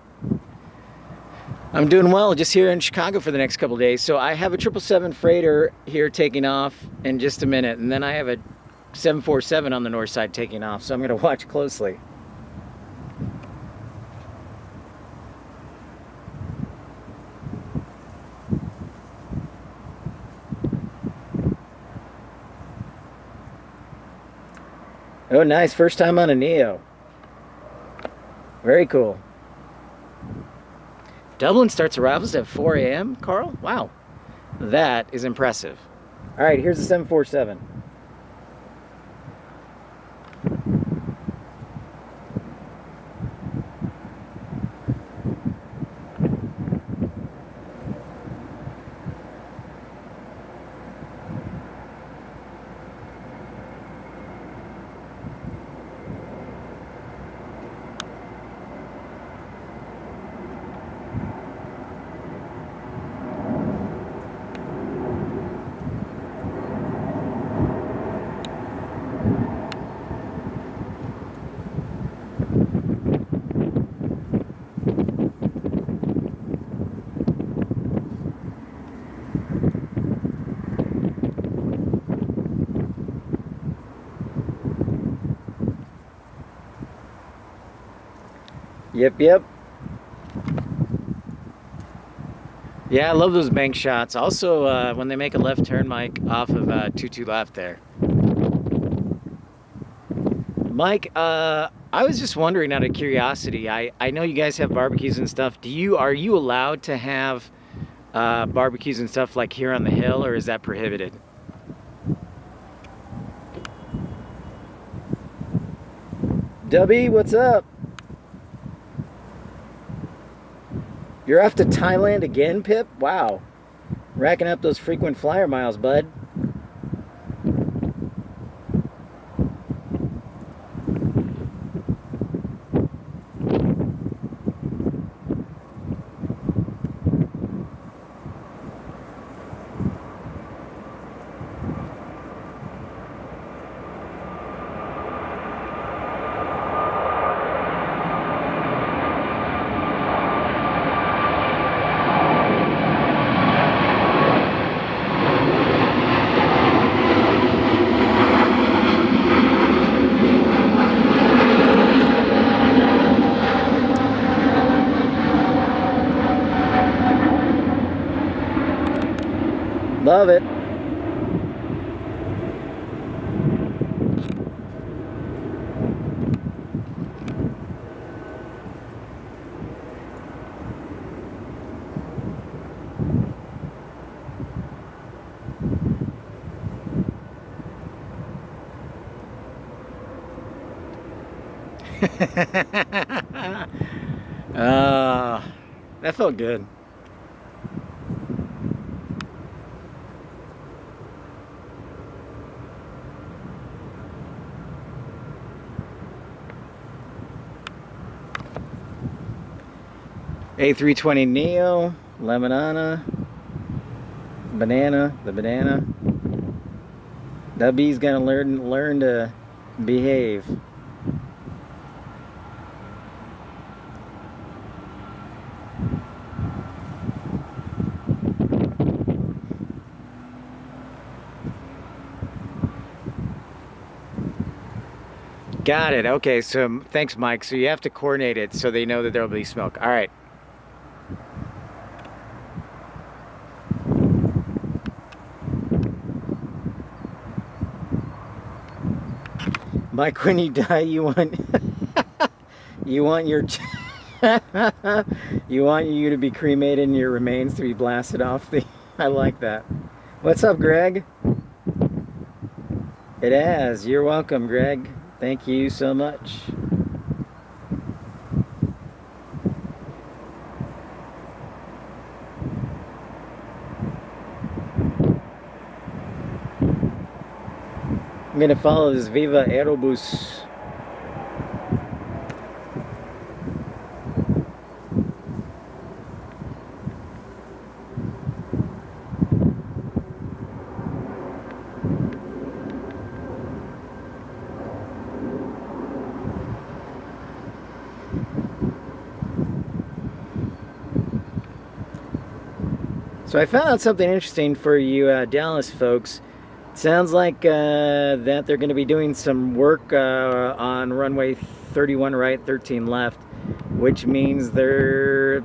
I'm doing well, just here in Chicago for the next couple of days. So I have a 777 freighter here taking off in just a minute, and then I have a 747 on the north side taking off, so I'm going to watch closely. Oh, nice. First time on a Neo. Very cool. Dublin starts arrivals at 4 a.m., Carl? Wow. That is impressive. All right, here's the 747. Yep. Yeah, I love those bank shots. Also, when they make a left turn, Mike, off of 22 left there. Mike, I was just wondering out of curiosity, I know you guys have barbecues and stuff. Are you allowed to have barbecues and stuff like here on the hill, or is that prohibited? Dubby, what's up? You're off to Thailand again, Pip? Wow. Racking up those frequent flyer miles, bud. Love it. That felt good. A320 Neo, Lemonana. Banana. The banana. That bee's gonna learn to behave. Got it. Okay, so thanks, Mike. So you have to coordinate it so they know that there will be smoke. All right. Mike, when you die, you want you want your you want you to be cremated and your remains to be blasted off the. I like that. What's up, Greg? It has. You're welcome, Greg. Thank you so much. I'm gonna follow this Viva Aerobus. So I found out something interesting for you Dallas folks. Sounds like that they're going to be doing some work on runway 31 right, 13 left, which means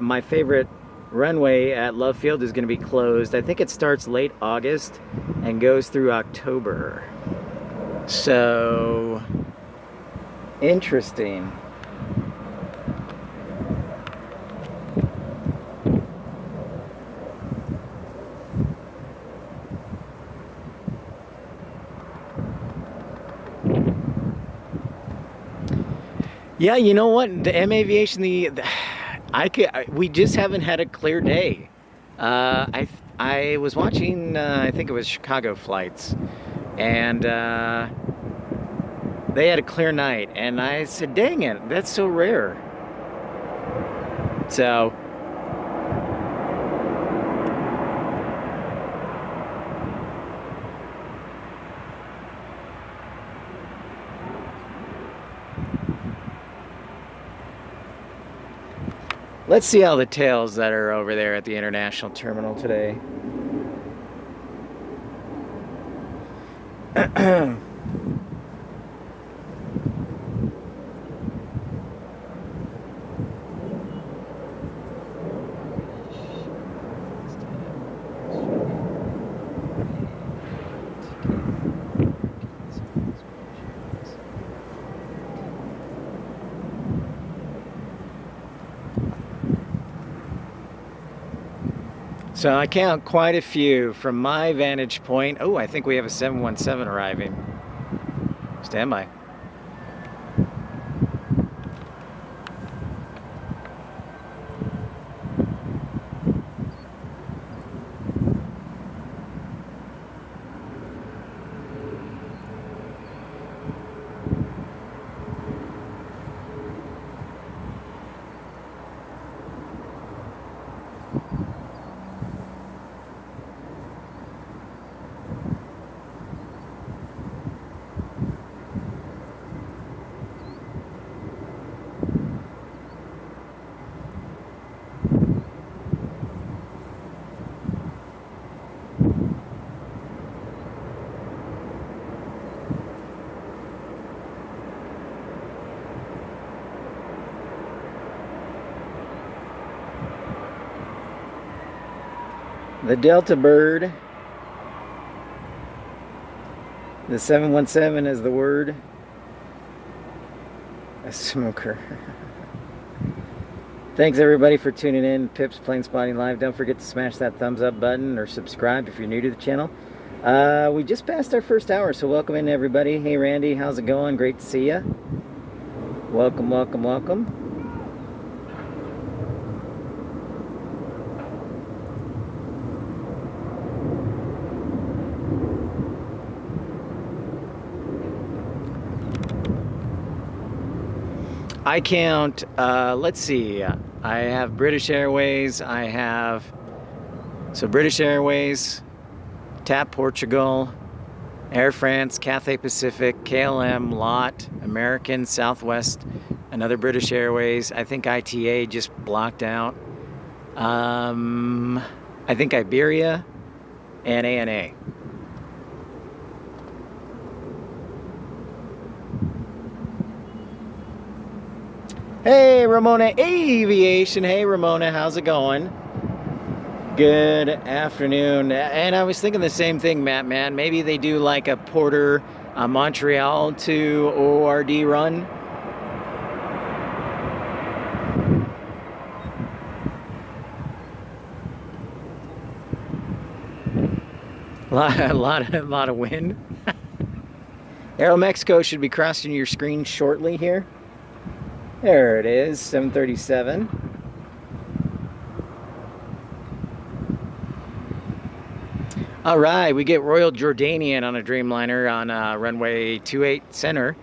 my favorite runway at Love Field is going to be closed. I think it starts late August and goes through October. So, interesting. Yeah, you know what? The M Aviation, we just haven't had a clear day. I was watching, I think it was Chicago flights, and they had a clear night, and I said, dang it, that's so rare. So, let's see all the tails that are over there at the international terminal today. So I count quite a few from my vantage point. Oh, I think we have a 717 arriving. Stand by. The Delta Bird. The 717 is the word. A smoker. Thanks everybody for tuning in. Pip's Planespotting Live. Don't forget to smash that thumbs up button or subscribe if you're new to the channel. We just passed our first hour, so welcome in everybody. Hey Randy, how's it going? Great to see you. Welcome, welcome, welcome. I count, let's see, I have British Airways, I have So British Airways, TAP Portugal, Air France, Cathay Pacific, KLM, LOT, American, Southwest, another British Airways. I think ITA just blocked out. I think Iberia and ANA. Hey, Ramona Aviation. Hey, Ramona, how's it going? Good afternoon. And I was thinking the same thing, Matt, man. Maybe they do like a Porter, Montreal to ORD run. A lot of wind. Aeromexico should be crossing your screen shortly here. There it is, 737. All right, we get Royal Jordanian on a Dreamliner on runway 28 center.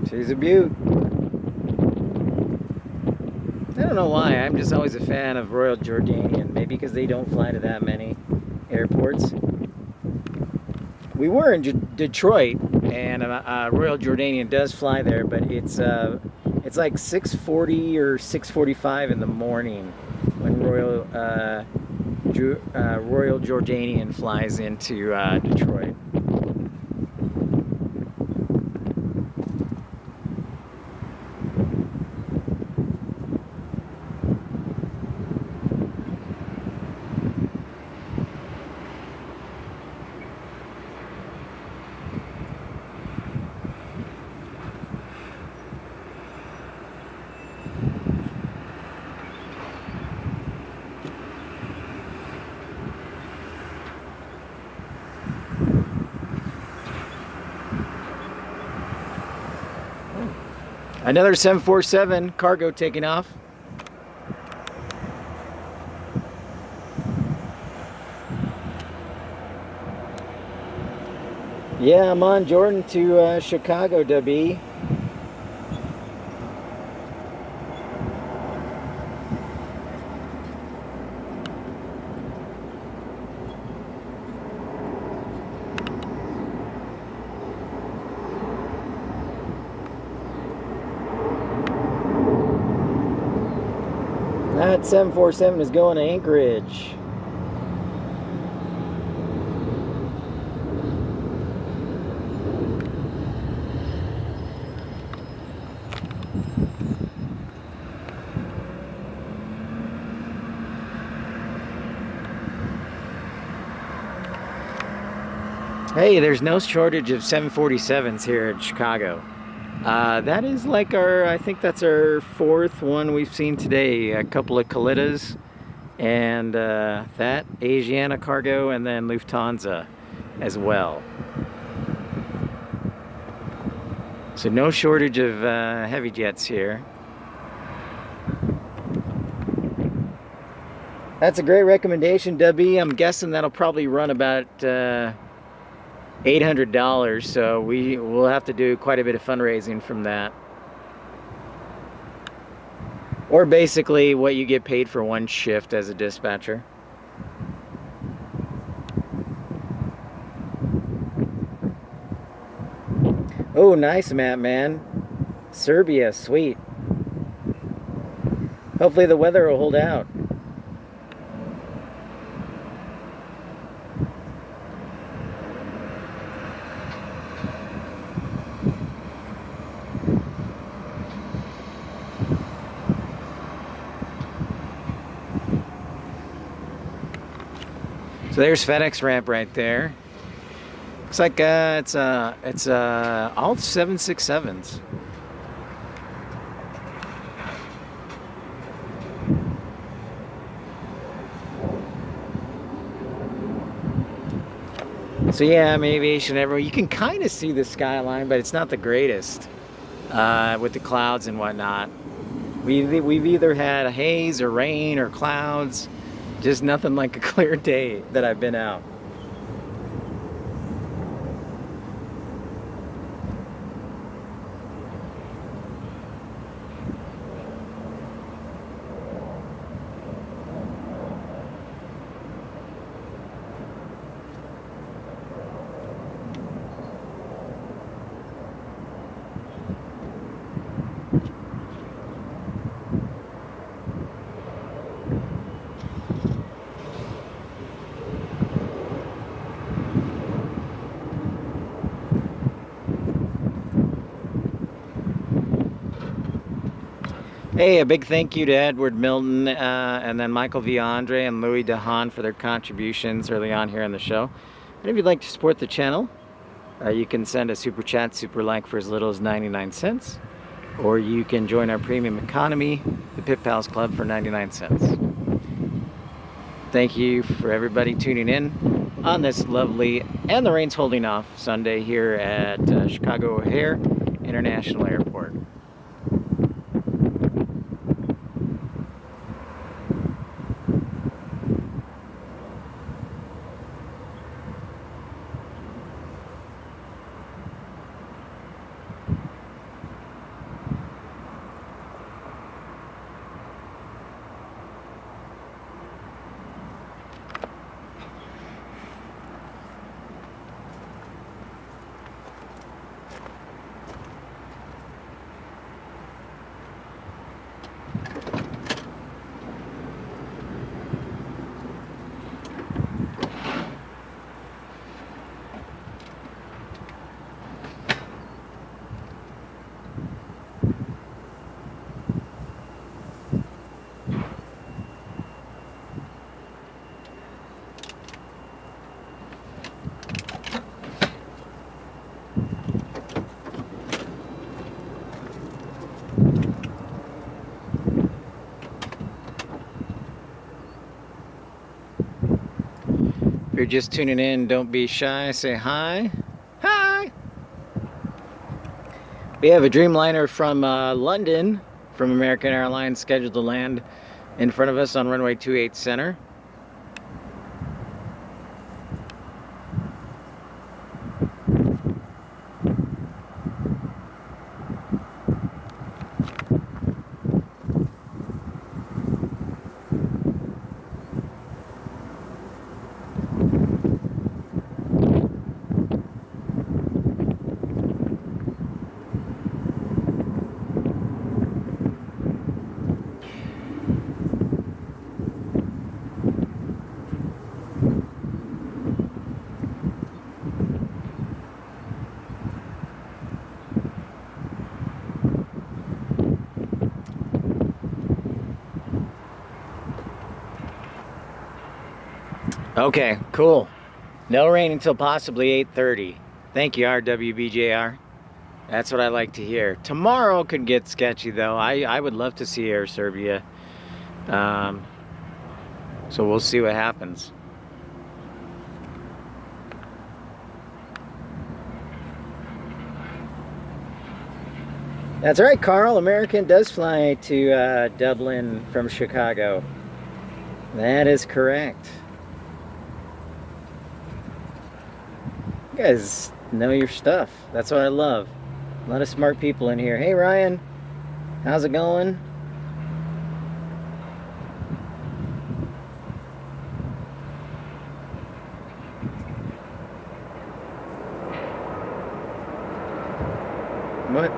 She's a beaut. I don't know why, I'm just always a fan of Royal Jordanian. Maybe because they don't fly to that many airports. We were in Detroit, and Royal Jordanian does fly there, but it's like 6:40 or 6:45 in the morning when Royal Jordanian flies into Detroit. Another 747 cargo taking off. Yeah, I'm on Jordan to Chicago, W. That 747 is going to Anchorage. Hey, there's no shortage of 747s here in Chicago. That is like I think that's our fourth one we've seen today. A couple of Kalitas and that Asiana cargo, and then Lufthansa as well. So no shortage of heavy jets here. That's a great recommendation, W. I'm guessing that'll probably run about $800, so we will have to do quite a bit of fundraising from that. Or basically what you get paid for one shift as a dispatcher. Oh, nice map, man. Serbia, sweet. Hopefully the weather will hold out. So there's FedEx ramp right there. Looks like it's all 767s. So yeah, I'm aviation everywhere. You can kind of see the skyline, but it's not the greatest with the clouds and whatnot. We've either had a haze or rain or clouds, just nothing like a clear day that I've been out. Hey, a big thank you to Edward Milton and then Michael V. Andre and Louis DeHaan for their contributions early on here on the show. And if you'd like to support the channel, you can send a super chat, super like for as little as 99 cents. Or you can join our premium economy, the Pit Pals Club, for 99 cents. Thank you for everybody tuning in on this lovely, and the rain's holding off, Sunday here at Chicago O'Hare International Airport. If you're just tuning in, don't be shy, say hi. Hi! We have a Dreamliner from London, from American Airlines, scheduled to land in front of us on runway 28 center. Okay, cool. No rain until possibly 8:30. Thank you, RWBJR. That's what I like to hear. Tomorrow could get sketchy, though. I would love to see Air Serbia. So we'll see what happens. That's right, Carl. American does fly to Dublin from Chicago. That is correct. You guys know your stuff. That's what I love. A lot of smart people in here. Hey, Ryan. How's it going? What?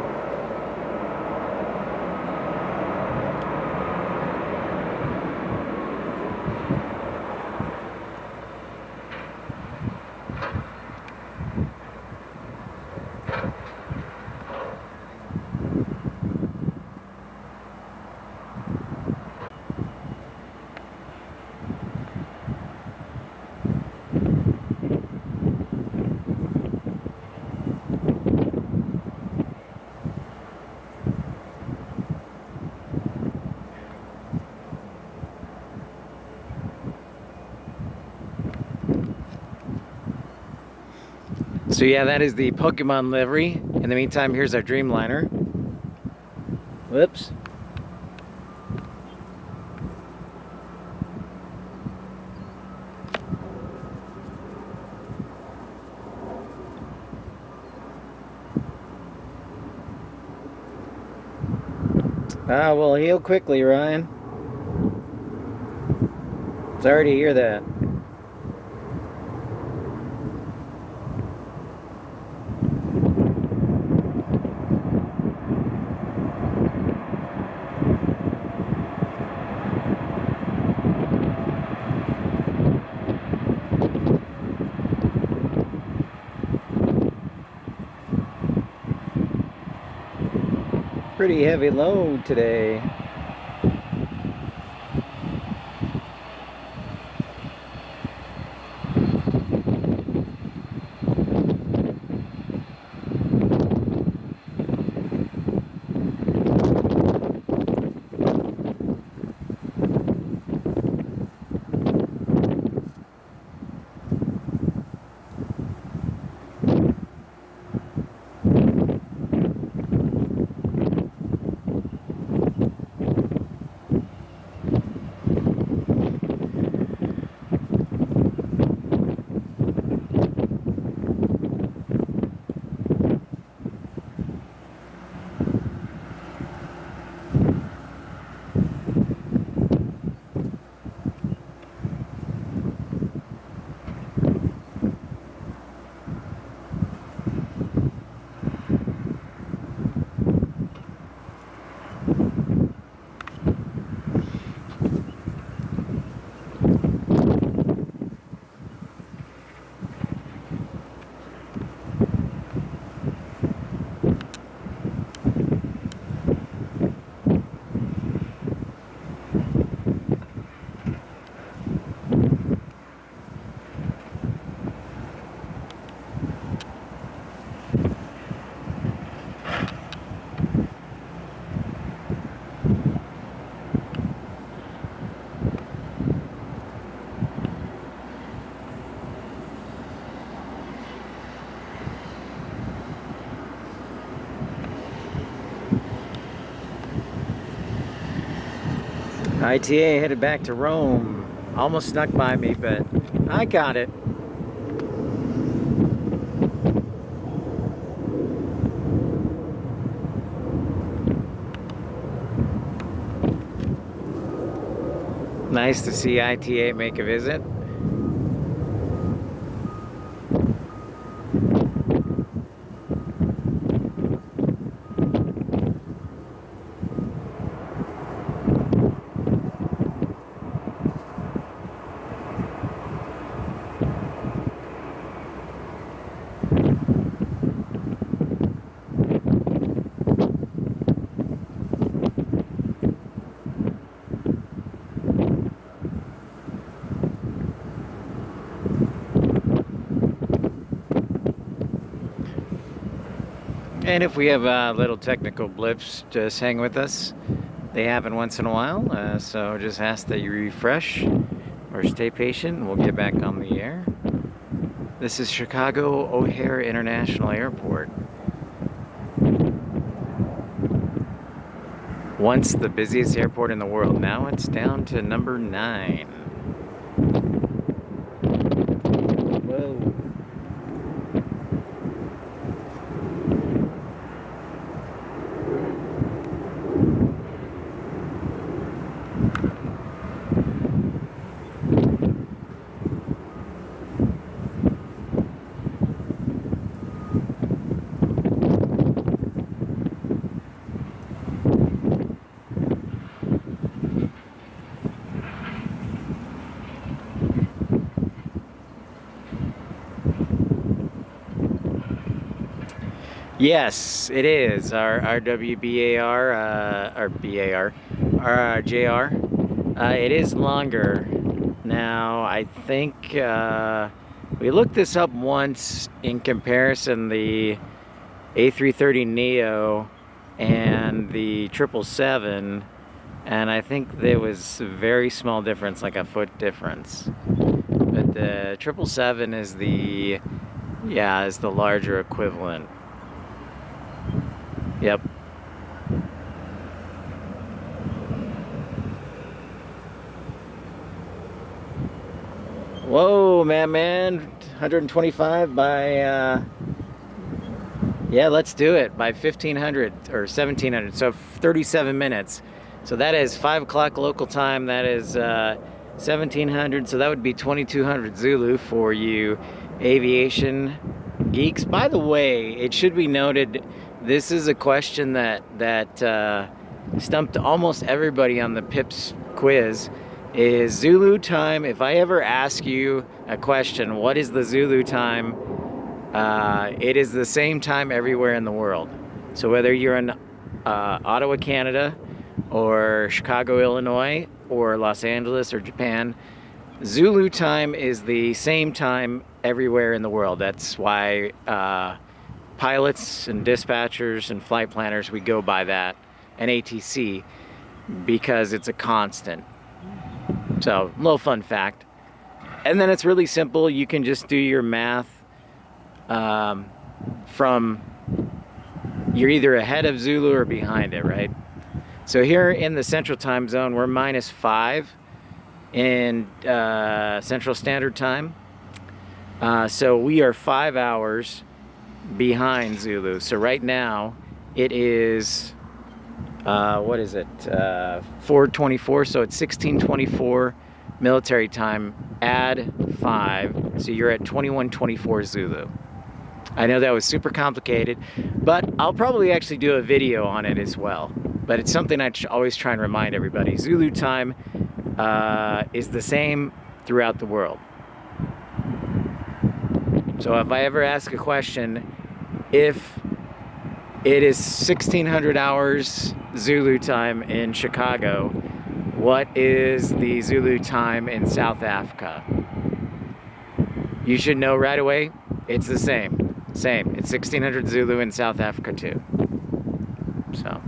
So yeah, that is the Pokemon livery. In the meantime, here's our Dreamliner. Whoops. Ah, well, heal quickly, Ryan. Sorry to hear that. Pretty heavy load today. ITA headed back to Rome. Almost snuck by me, but I got it. Nice to see ITA make a visit. And if we have little technical blips, just hang with us. They happen once in a while, so just ask that you refresh or stay patient and we'll get back on the air. This is Chicago O'Hare International Airport. Once the busiest airport in the world, now it's down to number 9. Whoa. Yes, it is. Our WBAR, or BAR, our JR. It is longer. Now, I think we looked this up once in comparison the A330neo and the 777, and I think there was a very small difference, like a foot difference. But the 777 is the, yeah, is the larger equivalent. Yep. Whoa, man, 125 by, yeah, let's do it, by 1500 or 1700, so 37 minutes. So that is 5 o'clock local time, that is 1700, so that would be 2200 Zulu for you aviation geeks. By the way, it should be noted, this is a question that stumped almost everybody on the PIPS quiz. Is Zulu time, if I ever ask you a question, what is the Zulu time? It is the same time everywhere in the world. So whether you're in Ottawa, Canada, or Chicago, Illinois, or Los Angeles, or Japan, Zulu time is the same time everywhere in the world. That's why pilots and dispatchers and flight planners, we go by that, and ATC, because it's a constant. So, little fun fact. And then it's really simple. You can just do your math from, you're either ahead of Zulu or behind it, right? So here in the Central Time Zone, we're -5 in Central Standard Time. So we are 5 hours behind Zulu. So right now, it is, what is it, 4:24, so it's 16:24 military time, add 5, so you're at 21:24 Zulu. I know that was super complicated, but I'll probably actually do a video on it as well. But it's something I always try and remind everybody. Zulu time is the same throughout the world. So if I ever ask a question, if it is 1600 hours Zulu time in Chicago, what is the Zulu time in South Africa? You should know right away, it's the same. It's 1600 Zulu in South Africa too. So.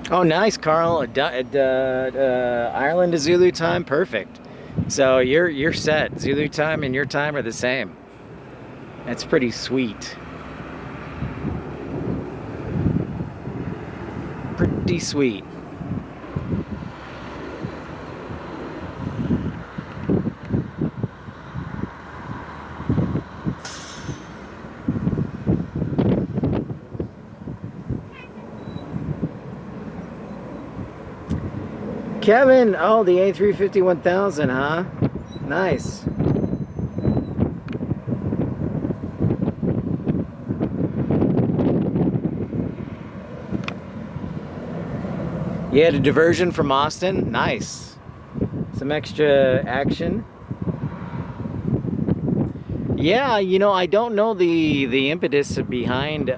Oh, nice, Carl. Ireland to Zulu time, perfect. So you're set. Zulu time and your time are the same. That's pretty sweet. Pretty sweet. Kevin, oh, the A350-1000, huh? Nice. You had a diversion from Austin? Nice. Some extra action. Yeah, you know, I don't know the impetus behind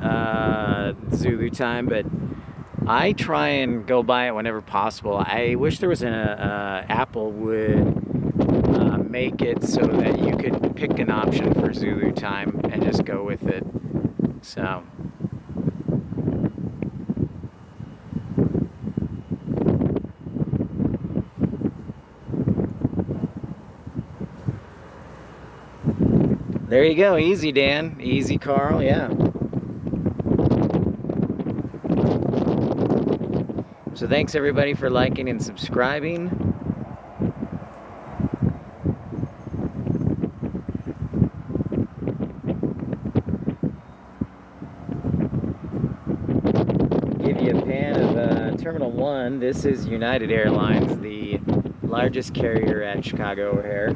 Zulu time, but I try and go by it whenever possible. I wish there was an Apple would make it so that you could pick an option for Zulu time and just go with it. So. There you go. Easy, Dan. Easy, Carl. Yeah. So thanks everybody for liking and subscribing. give you a pan of Terminal 1. This is United Airlines, the largest carrier at Chicago O'Hare.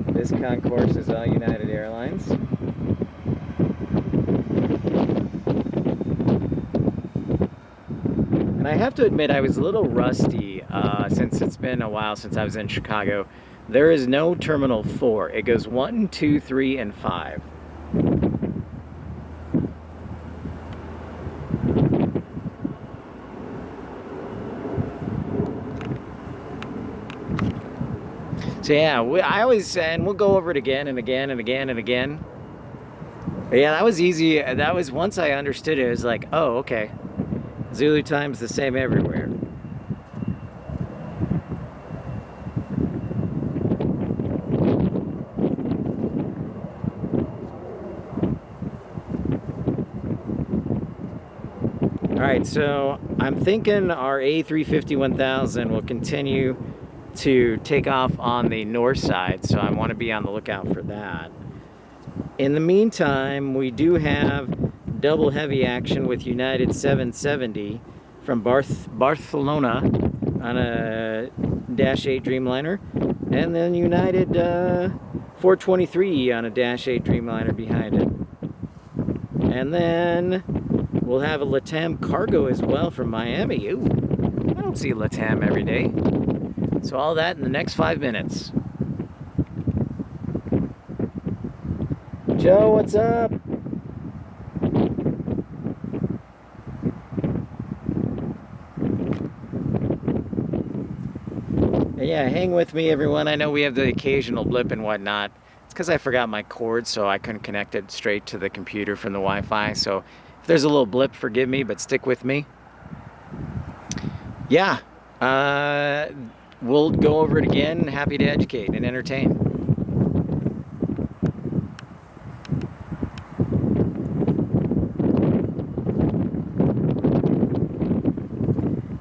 This concourse is all United Airlines. And I have to admit, I was a little rusty since it's been a while since I was in Chicago. There is no Terminal 4. It goes 1, 2, 3, and 5. So yeah, I always, and we'll go over it again and again and again and again. But yeah, that was easy. That was, once I understood it, it was like, oh, okay. Zulu time's the same everywhere. Alright, so I'm thinking our A350-1000 will continue to take off on the north side, so I want to be on the lookout for that. In the meantime, we do have double heavy action with United 770 from Barcelona on a Dash 8 Dreamliner, and then United 423 on a Dash 8 Dreamliner behind it. And then we'll have a LATAM cargo as well from Miami. Ooh, I don't see LATAM every day. So all that in the next 5 minutes. Joe, what's up? Yeah, hang with me, everyone. I know we have the occasional blip and whatnot. It's because I forgot my cord, so I couldn't connect it straight to the computer from the Wi-Fi. So if there's a little blip, forgive me, but stick with me. Yeah, we'll go over it again. Happy to educate and entertain.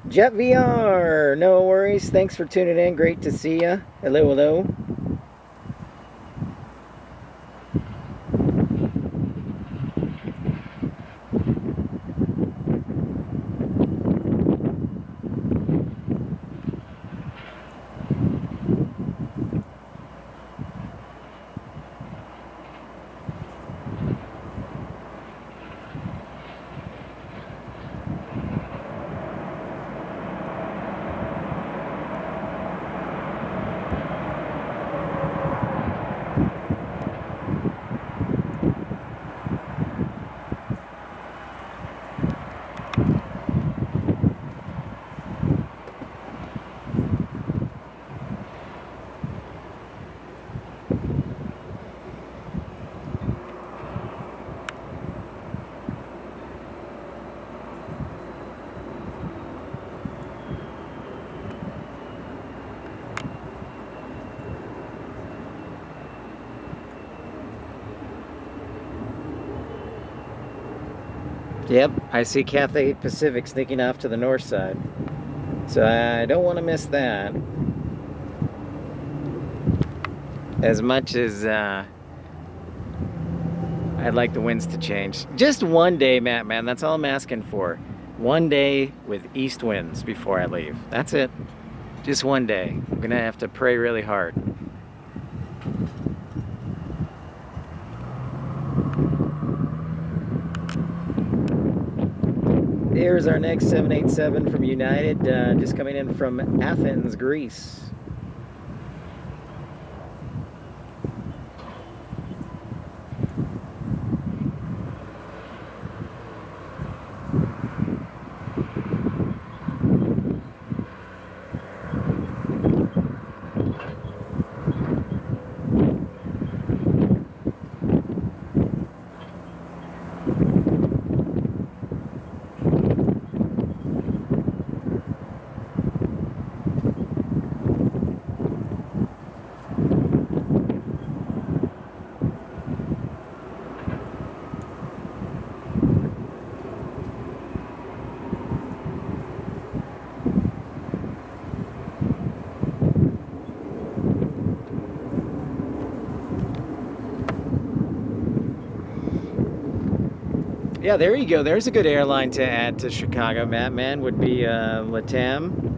Jet VR, no worries. Thanks for tuning in. Great to see ya. Hello, hello. Yep, I see Cathay Pacific sneaking off to the north side. So I don't want to miss that. As much as I'd like the winds to change. Just one day, Matt, man, that's all I'm asking for. One day with east winds before I leave. That's it. Just one day. I'm gonna have to pray really hard. Here's our next 787 from United, just coming in from Athens, Greece. Yeah, there you go. There's a good airline to add to Chicago, man, would be LATAM.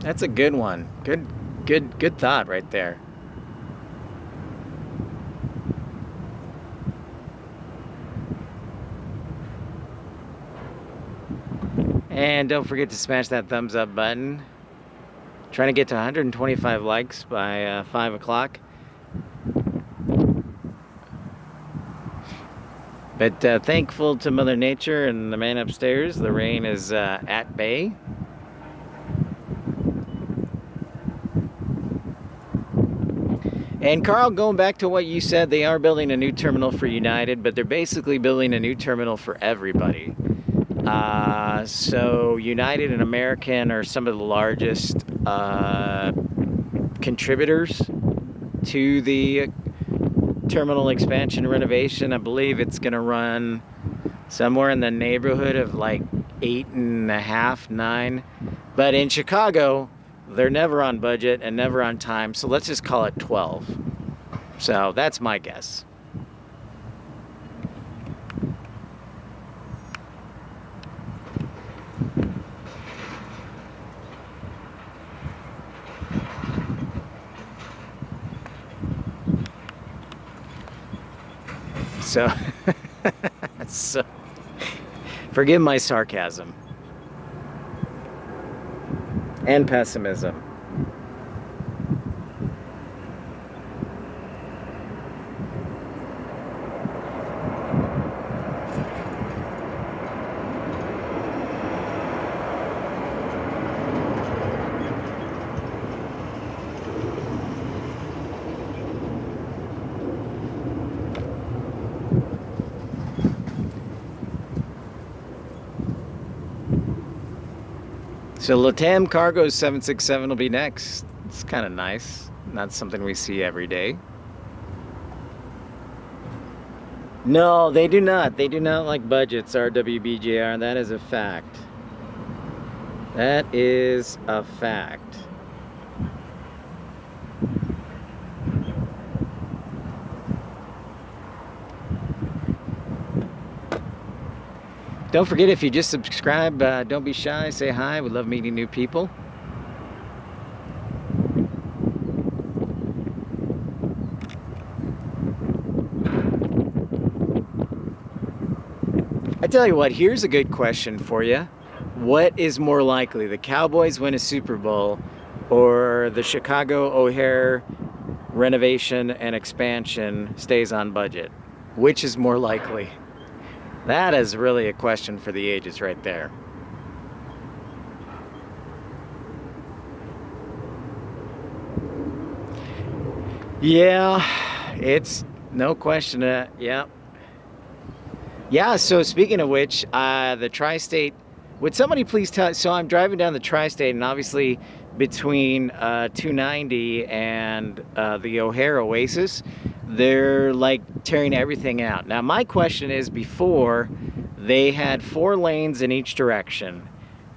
That's a good one. Good thought right there. And don't forget to smash that thumbs up button. Trying to get to 125 likes by 5 o'clock. But thankful to Mother Nature and the man upstairs. The rain is at bay. And Carl, going back to what you said, they are building a new terminal for United, but they're basically building a new terminal for everybody. So United and American are some of the largest contributors to the terminal expansion renovation. I believe it's going to run somewhere in the neighborhood of like 8.5, 9. But in Chicago, they're never on budget and never on time, so let's just call it 12. So that's my guess. So, forgive my sarcasm and pessimism. So LATAM Cargo 767 will be next. It's kind of nice. Not something we see every day. No, they do not. They do not like budgets, RWBJR. That is a fact. That is a fact. Don't forget, if you just subscribe, don't be shy, say hi. We love meeting new people. I tell you what, here's a good question for you. What is more likely, the Cowboys win a Super Bowl or the Chicago O'Hare renovation and expansion stays on budget? Which is more likely? That is really a question for the ages right there. Yeah, it's no question. Yeah. Yeah, so speaking of which, the Tri-State, would somebody please tell, so I'm driving down the Tri-State, and obviously between 290 and the O'Hare Oasis, they're like tearing everything out. Now my question is, before they had 4 lanes in each direction.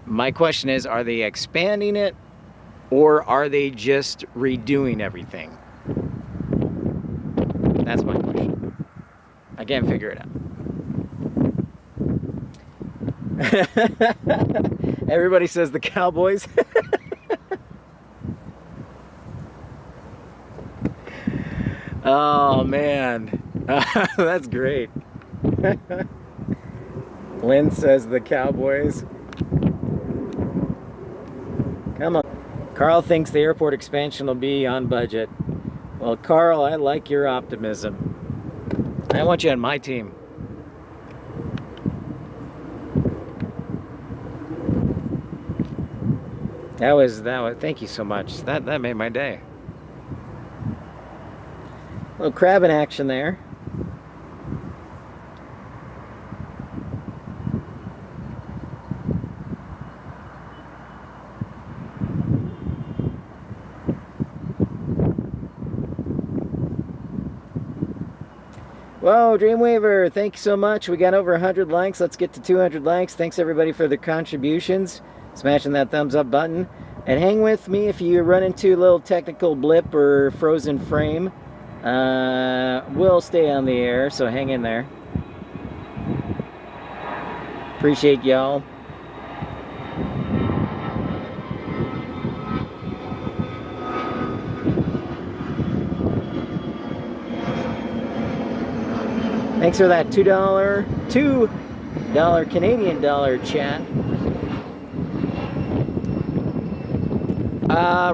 My question is, are they expanding it or are they just redoing everything? That's my question. I can't figure it out. Everybody says the Cowboys. Oh man, that's great. Lynn says the Cowboys. Come on. Carl thinks the airport expansion will be on budget. Well, Carl, I like your optimism. I want you on my team. That was, thank you so much. That made my day. A little crab in action there. Whoa, Dreamweaver, thank you so much. We got over 100 likes. Let's get to 200 likes. Thanks everybody for their contributions. Smashing that thumbs up button. And hang with me if you run into a little technical blip or frozen frame. We'll stay on the air, so hang in there. Appreciate y'all. Thanks for that $2 Canadian dollar chat.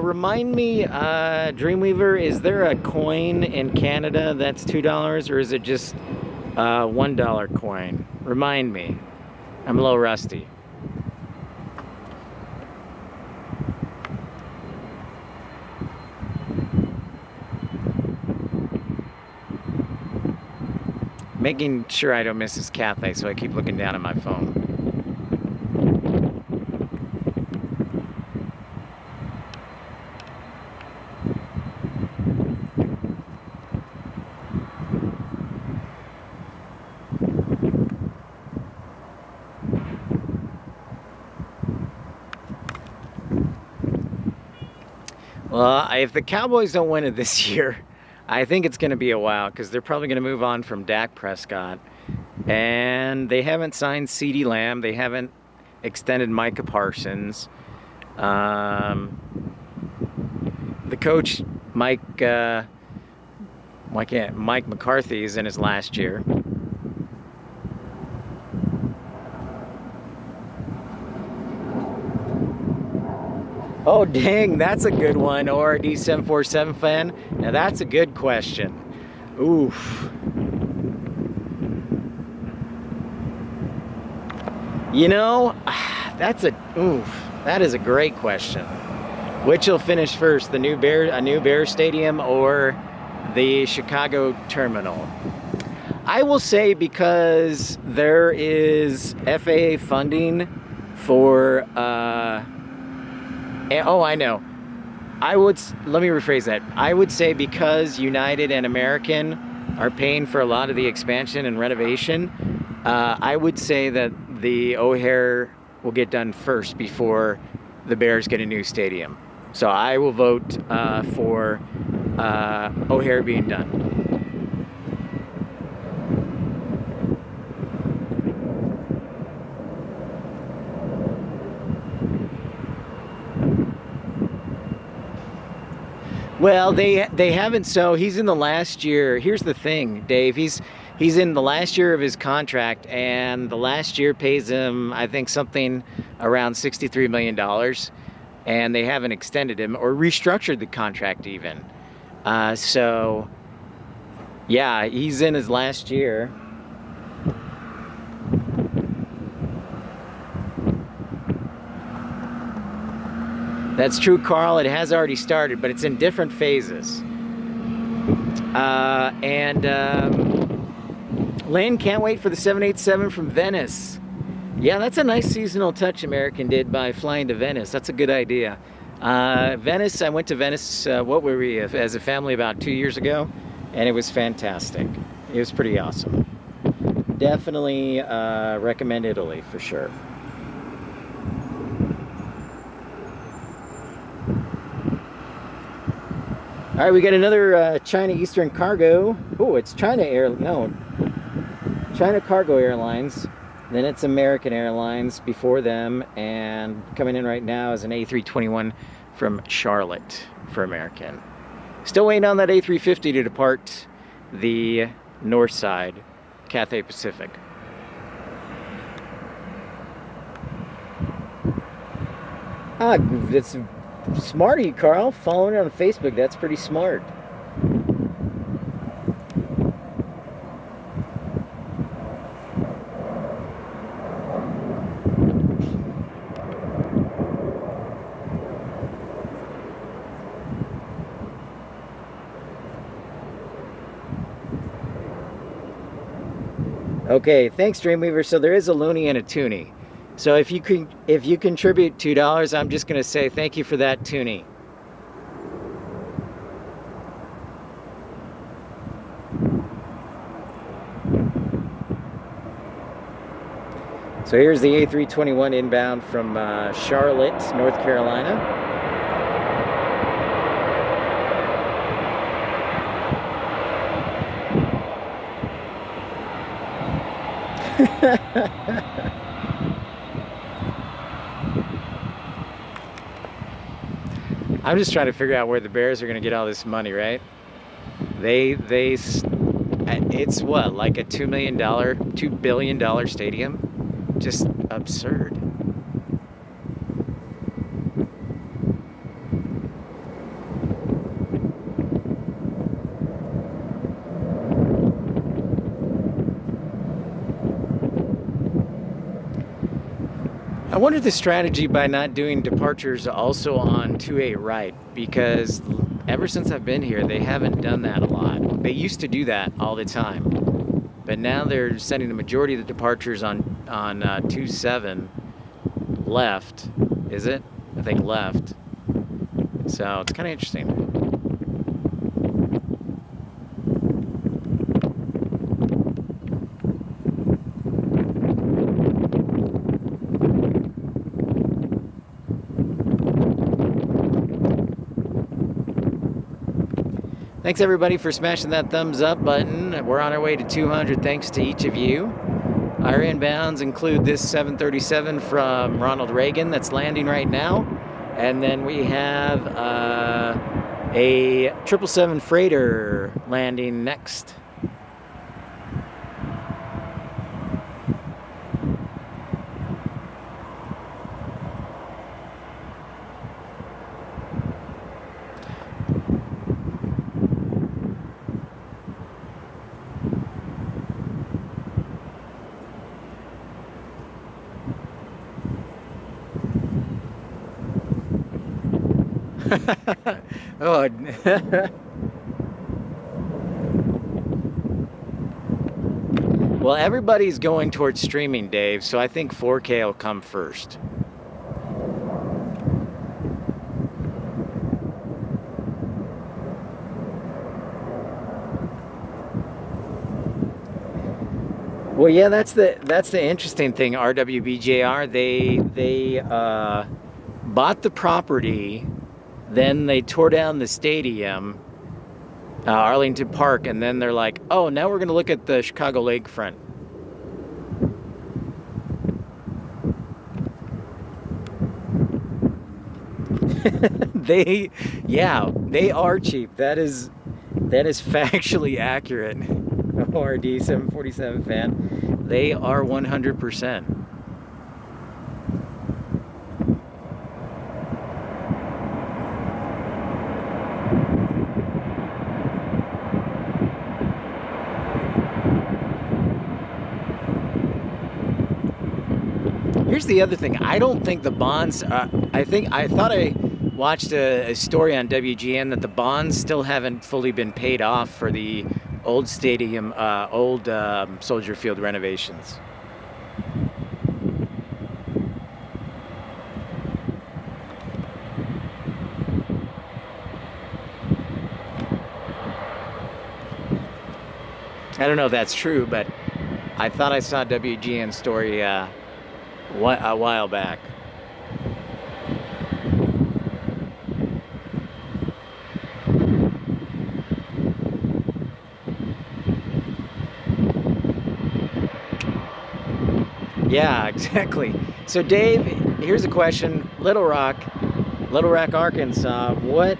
Remind me, Dreamweaver, is there a coin in Canada that's $2 or is it just $1 coin? Remind me. I'm a little rusty. Making sure I don't miss this Cathay, so I keep looking down at my phone. Well, if the Cowboys don't win it this year, I think it's going to be a while because they're probably going to move on from Dak Prescott. And they haven't signed CeeDee Lamb. They haven't extended Micah Parsons. The coach, Mike McCarthy, is in his last year. Oh, dang, that's a good one, ORD 747 fan. Now, that's a good question. Oof. You know, that is a great question. Which will finish first, a new Bear Stadium or the Chicago Terminal? I will say because there is FAA funding for, oh, I know. Let me rephrase that. I would say because United and American are paying for a lot of the expansion and renovation, I would say that the O'Hare will get done first before the Bears get a new stadium. So I will vote for O'Hare being done. Well, they haven't. So he's in the last year. Here's the thing, Dave. He's in the last year of his contract, and the last year pays him, I think, something around $63 million, and they haven't extended him or restructured the contract even. So, yeah, he's in his last year. That's true, Carl. It has already started, but it's in different phases. Lynn, can't wait for the 787 from Venice. Yeah, that's a nice seasonal touch American did by flying to Venice. That's a good idea. Venice, I went to Venice, what were we, as a family about 2 years ago, and it was fantastic. It was pretty awesome. Definitely recommend Italy for sure. All right, we got another China Eastern Cargo. Oh, it's China Cargo Airlines. Then it's American Airlines before them, and coming in right now is an A321 from Charlotte for American. Still waiting on that A350 to depart the north side, Cathay Pacific. It's smart of you, Carl. Following it on Facebook, that's pretty smart. Okay, thanks, Dreamweaver. So there is a loony and a toonie. So if you contribute $2, I'm just going to say thank you for that toonie. So here's the A321 inbound from Charlotte, North Carolina. I'm just trying to figure out where the Bears are going to get all this money, right? It's what, like a $2 billion stadium? Just absurd. I wonder the strategy by not doing departures also on 2A right, because ever since I've been here, they haven't done that a lot. They used to do that all the time, but now they're sending the majority of the departures on 27 left. Is it? I think left. So it's kind of interesting. Thanks everybody for smashing that thumbs up button. We're on our way to 200 thanks to each of you. Our inbounds include this 737 from Ronald Reagan that's landing right now. And then we have a 777 freighter landing next. Oh. Well, everybody's going towards streaming, Dave, so I think 4K will come first. Well, yeah, that's the interesting thing. RWBJR, they bought the property. Then they tore down the stadium, Arlington Park, and then they're like, oh, now we're going to look at the Chicago lakefront. They are cheap. That is factually accurate. ORD 747 fan. They are 100%. Here's the other thing. I don't think the bonds. I thought I watched a story on WGN that the bonds still haven't fully been paid off for the old stadium, old Soldier Field renovations. I don't know if that's true, but I thought I saw a WGN story a while back. Yeah, exactly. So Dave, here's a question. Little Rock, Arkansas, what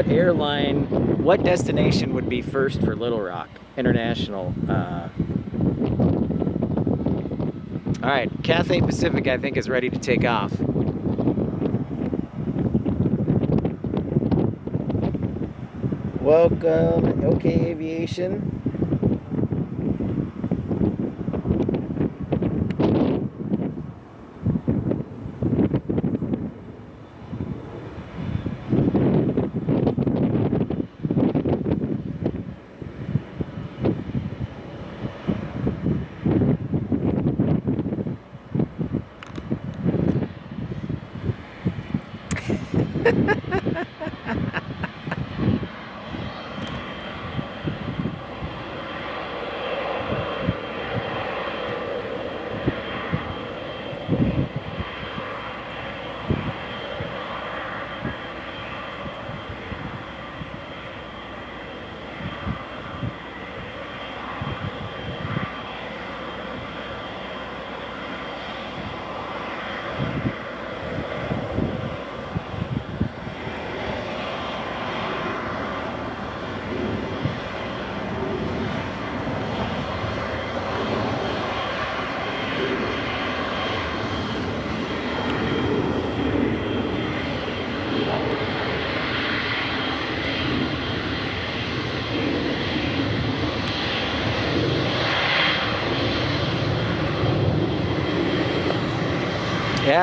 airline, what destination would be first for Little Rock International? All right, Cathay Pacific, I think, is ready to take off. Welcome, OK Aviation.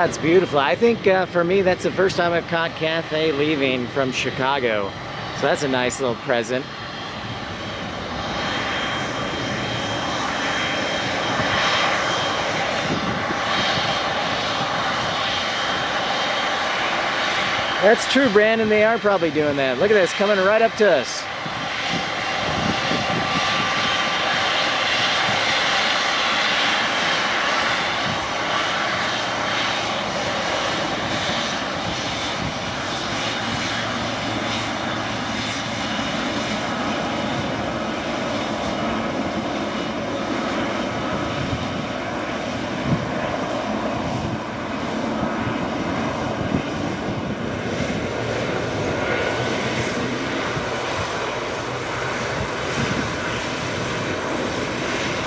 Yeah, it's beautiful. I think for me, that's the first time I've caught Cathay leaving from Chicago. So that's a nice little present. That's true, Brandon. They are probably doing that. Look at this, coming right up to us.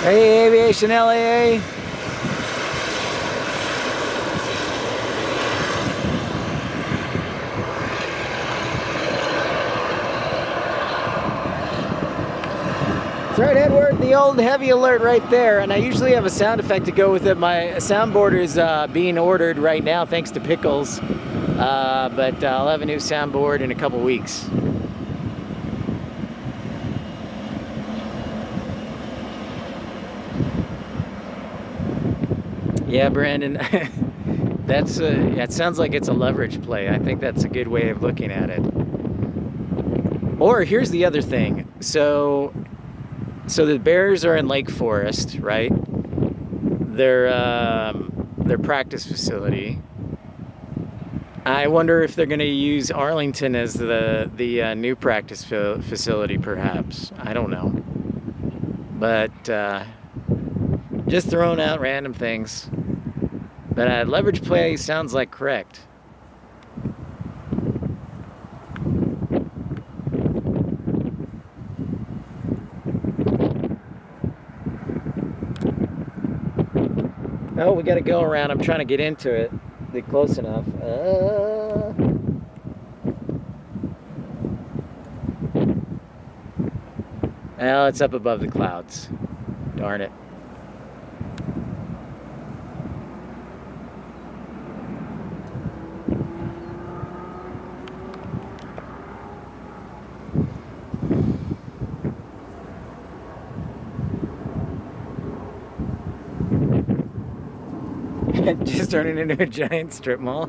Hey, Aviation LAA. That's right, Edward, the old heavy alert right there. And I usually have a sound effect to go with it. My soundboard is being ordered right now, thanks to Pickles. But I'll have a new soundboard in a couple weeks. Yeah, Brandon, that's yeah, it sounds like it's a leverage play. I think that's a good way of looking at it. Or here's the other thing. So the Bears are in Lake Forest, right? Their practice facility. I wonder if they're going to use Arlington as the new practice facility, perhaps. I don't know. But just throwing out random things. But leverage play sounds like correct. Oh, we got to go around. I'm trying to get into it. Be close enough. Well, it's up above the clouds. Darn it. Just turning into a giant strip mall.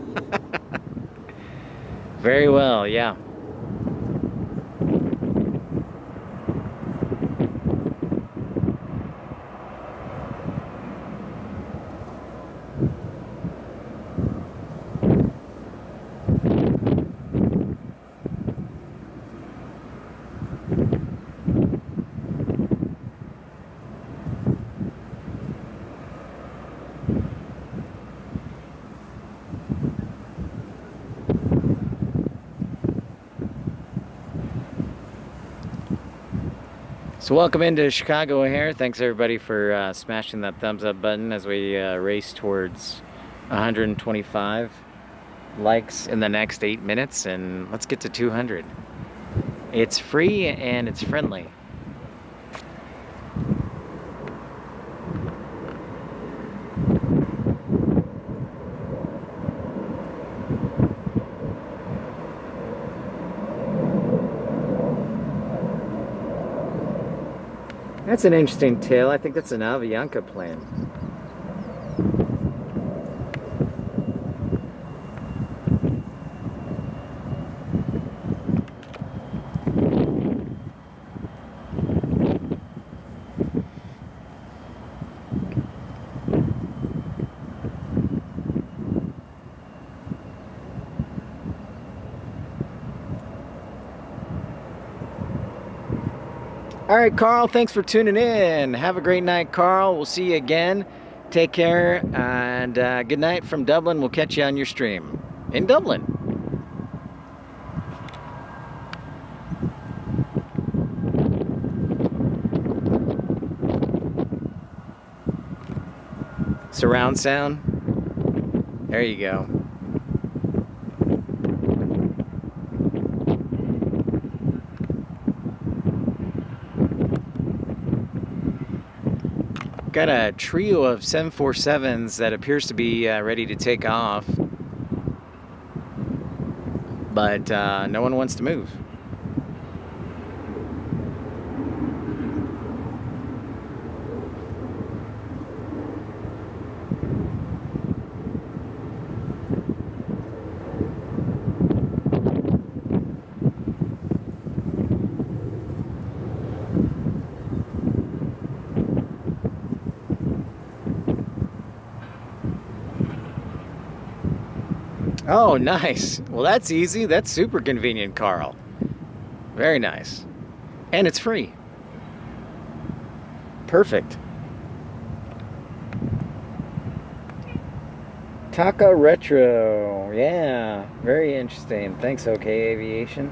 Very well, yeah. So welcome into Chicago O'Hare. Thanks everybody for smashing that thumbs up button as we race towards 125 likes in the next 8 minutes, and let's get to 200. It's free and it's friendly. That's an interesting tail. I think that's an Avianca plane. All right, Carl, thanks for tuning in. Have a great night, Carl. We'll see you again. Take care, and good night from Dublin. We'll catch you on your stream in Dublin. Surround sound. There you go. Got a trio of 747s that appears to be ready to take off, but no one wants to move. Oh, nice. Well, that's easy. That's super convenient, Carl. Very nice. And it's free. Perfect. Taka Retro. Yeah, very interesting. Thanks, OK Aviation.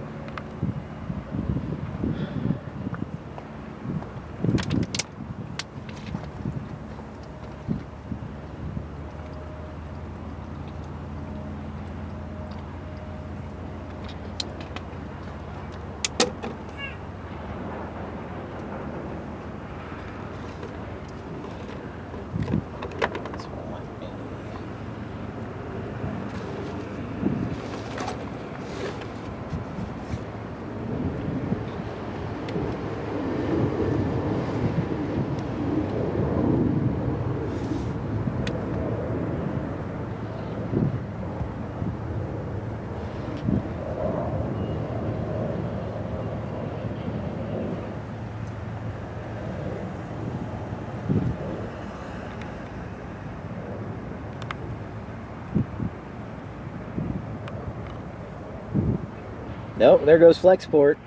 Nope, there goes Flexport.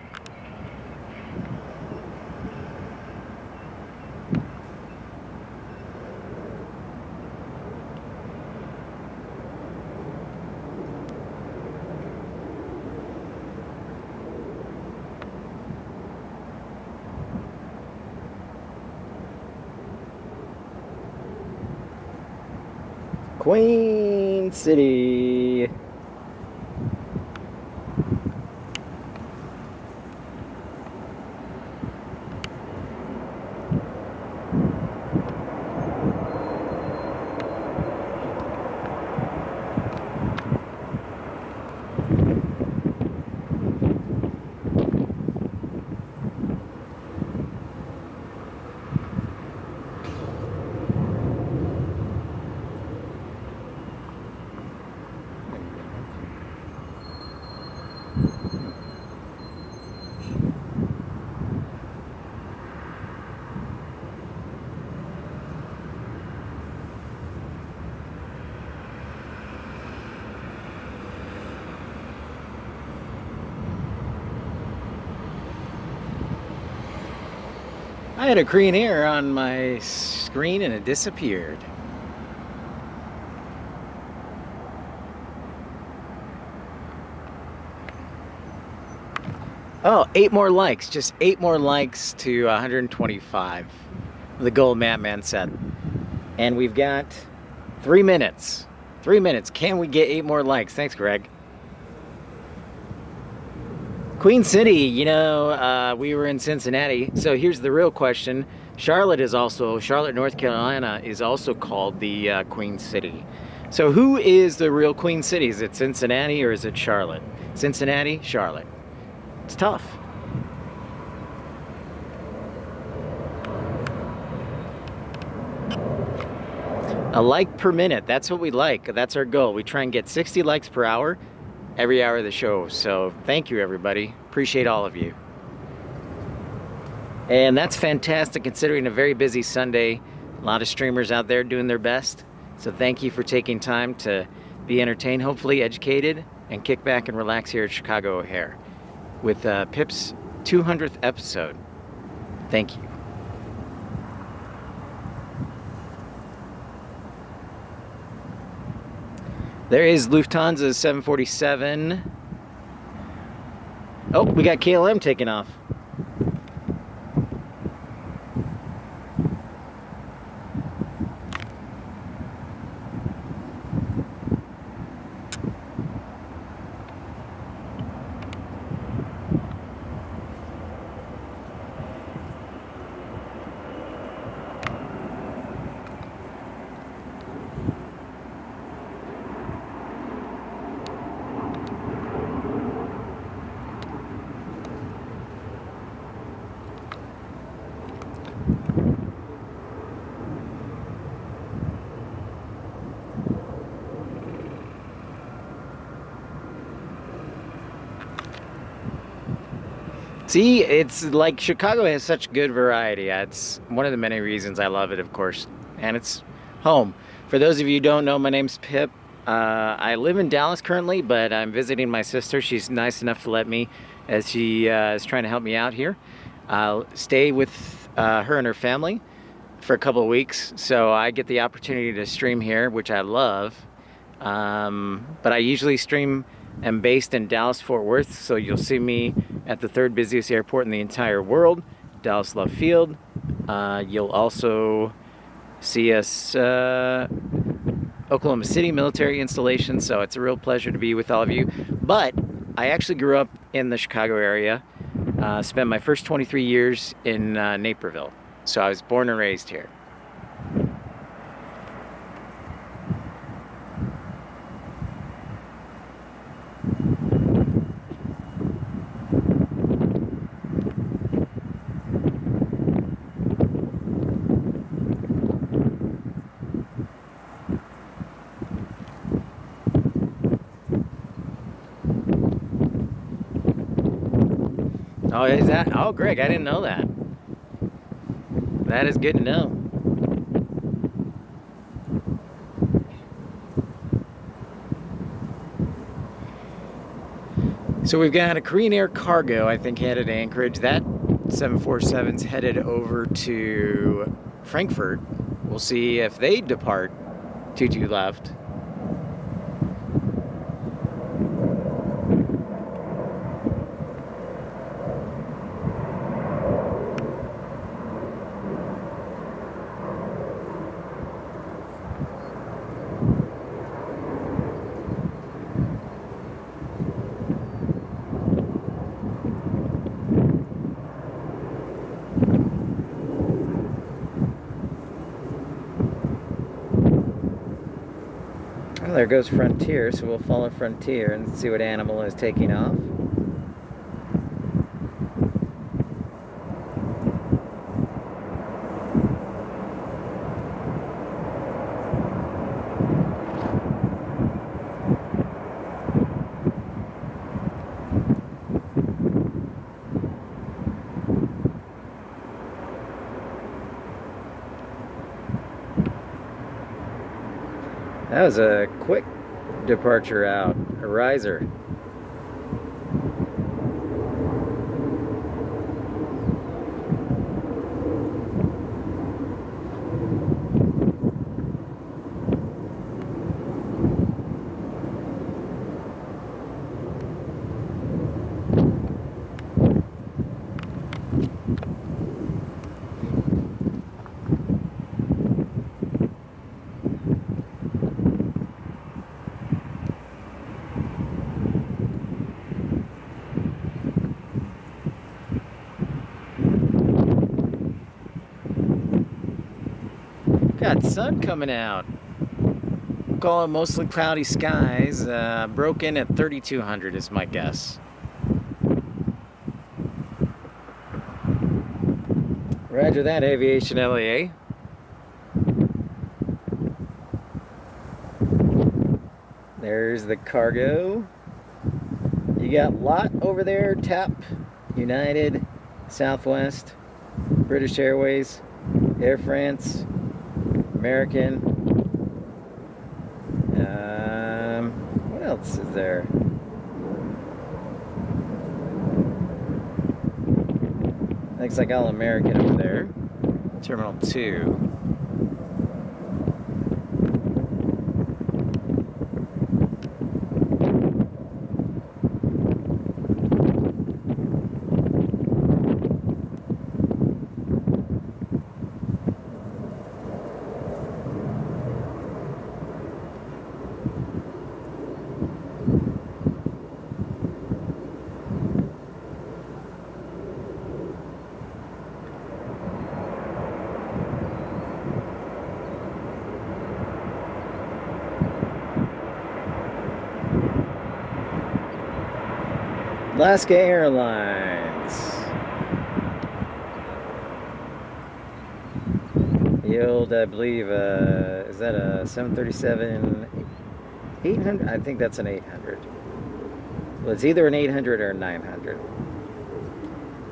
Queen City. I had a green air on my screen and it disappeared. Oh, 8 more likes. Just 8 more likes to 125. The gold Madman said. And we've got 3 minutes. 3 minutes. Can we get 8 more likes? Thanks, Greg. Queen City, you know, we were in Cincinnati. So here's the real question. Charlotte, North Carolina is also called the Queen City. So who is the real Queen City? Is it Cincinnati or is it Charlotte? Cincinnati, Charlotte. It's tough. A like per minute. That's what we like. That's our goal. We try and get 60 likes per hour every hour of the show. So thank you, everybody. Appreciate all of you. And that's fantastic considering a very busy Sunday. A lot of streamers out there doing their best. So thank you for taking time to be entertained, hopefully educated, and kick back and relax here at Chicago O'Hare with Pip's 200th episode. Thank you. There is Lufthansa's 747. Oh, we got KLM taking off. See, it's like Chicago has such good variety. It's one of the many reasons I love it, of course, and it's home. For those of you who don't know, my name's Pip. I live in Dallas currently, but I'm visiting my sister. She's nice enough to let me, as she is trying to help me out here. I'll stay with her and her family for a couple of weeks, so I get the opportunity to stream here, which I love. But I usually stream am based in Dallas-Fort Worth, so you'll see me at the third busiest airport in the entire world, Dallas Love Field. You'll also see us Oklahoma City military installation, so it's a real pleasure to be with all of you. But I actually grew up in the Chicago area, spent my first 23 years in Naperville, so I was born and raised here. Oh, is that? Oh, Greg, I didn't know that. That is good to know. So we've got a Korean Air Cargo, I think, headed to Anchorage. That 747's headed over to Frankfurt. We'll see if they depart 22 left. Well, there goes Frontier, so we'll follow Frontier and see what animal is taking off. That was a quick departure out, a riser. Got sun coming out. Call it mostly cloudy skies. Broke in at 3,200 is my guess. Roger that, Aviation LAA. There's the cargo. You got LOT over there, TAP, United, Southwest, British Airways, Air France, American. What else is there? Looks like all American over there. Terminal 2. Alaska Airlines. The old, I believe, is that a 737 800? I think that's an 800. Well, it's either an 800 or a 900.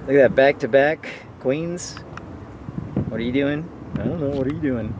Look at that back-to-back Queens. What are you doing? I don't know. What are you doing?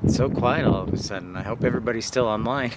It's so quiet all of a sudden. I hope everybody's still online.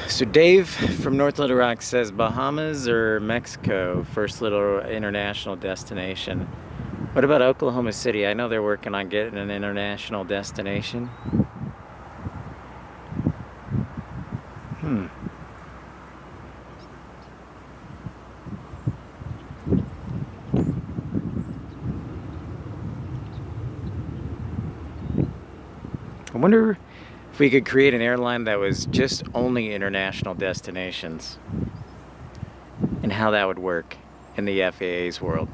So Dave from North Little Rock says Bahamas or Mexico, first little international destination. What about Oklahoma City? I know they're working on getting an international destination. I wonder if we could create an airline that was just only international destinations and how that would work in the FAA's world.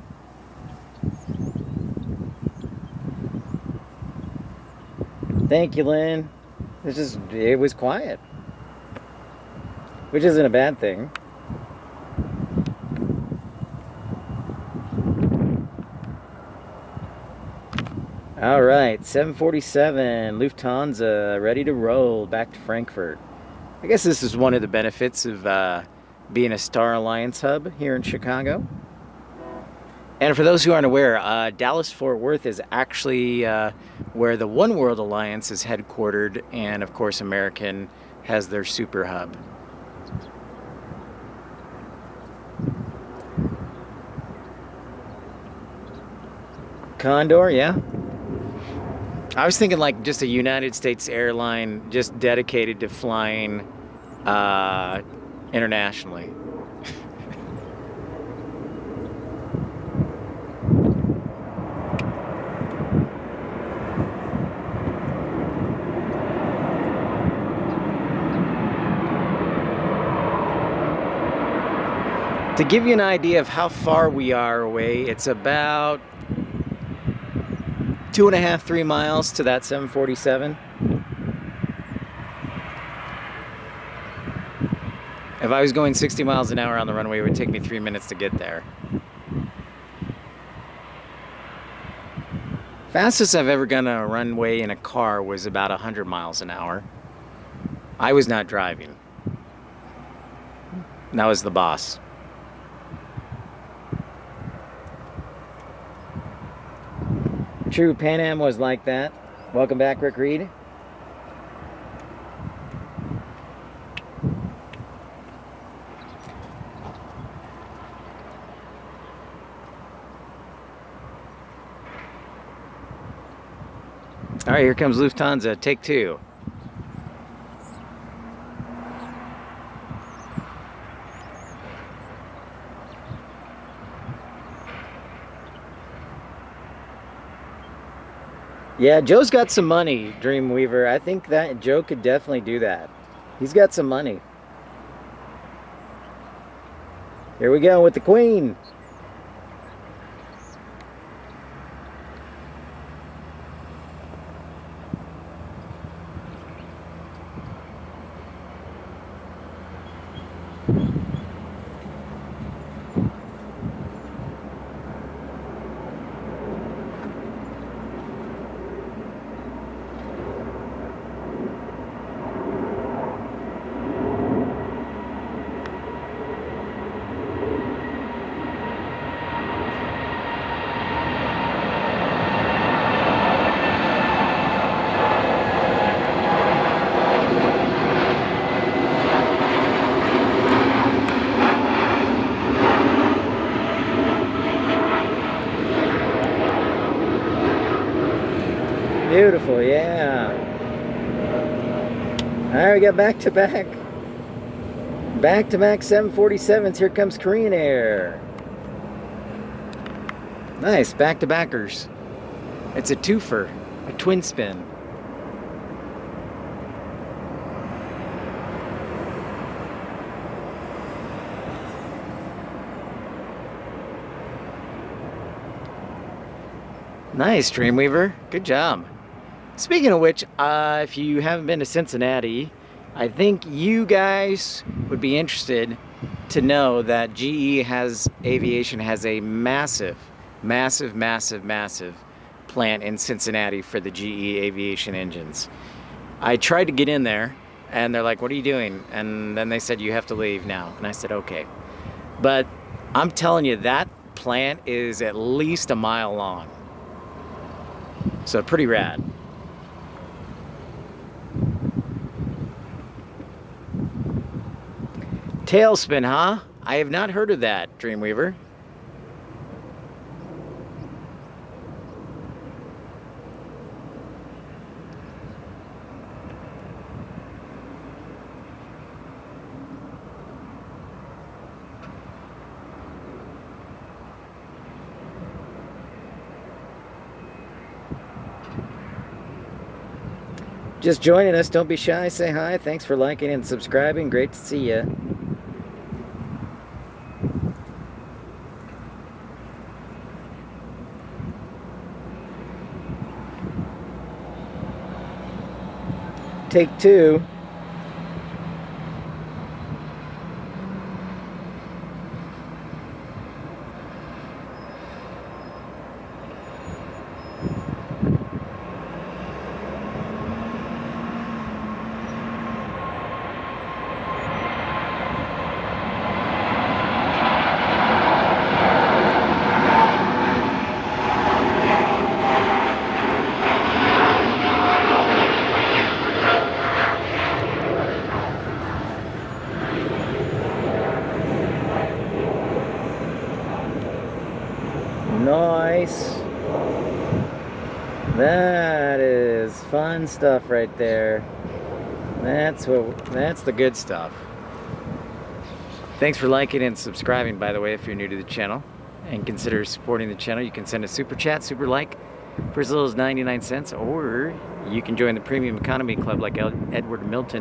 Thank you, Lynn. It was quiet, which isn't a bad thing. All right, 747 Lufthansa ready to roll back to Frankfurt. I guess this is one of the benefits of being a Star Alliance hub here in Chicago. And for those who aren't aware, Dallas-Fort Worth is actually where the One World Alliance is headquartered, and of course American has their super hub. Condor, yeah. I was thinking like just a United States airline just dedicated to flying internationally. To give you an idea of how far we are away, it's about 2.5, 3 miles to that 747. If I was going 60 miles an hour on the runway, it would take me 3 minutes to get there. Fastest I've ever gone on a runway in a car was about 100 miles an hour. I was not driving. That was the boss. True, Pan Am was like that. Welcome back, Rick Reed. All right, here comes Lufthansa, take two. Yeah, Joe's got some money, Dreamweaver. I think that Joe could definitely do that. He's got some money. Here we go with the Queen. Beautiful, yeah. Alright, we got back-to-back 747s. Here comes Korean Air. Nice, back-to-backers. It's a twofer, a twin spin. Nice, Dreamweaver. Good job. Speaking of which, if you haven't been to Cincinnati, I think you guys would be interested to know that Aviation has a massive plant in Cincinnati for the GE Aviation engines. I tried to get in there and they're like, what are you doing? And then they said, you have to leave now. And I said, okay. But I'm telling you, that plant is at least a mile long. So pretty rad. Tailspin, huh? I have not heard of that, Dreamweaver. Just joining us, don't be shy, say hi. Thanks for liking and subscribing. Great to see you. Take two. Nice. That is fun stuff right there. That's the good stuff. Thanks for liking and subscribing, by the way, if you're new to the channel. And consider supporting the channel. You can send a super chat, super like for as little as 99 cents, or you can join the Premium Economy Club like Edward Milton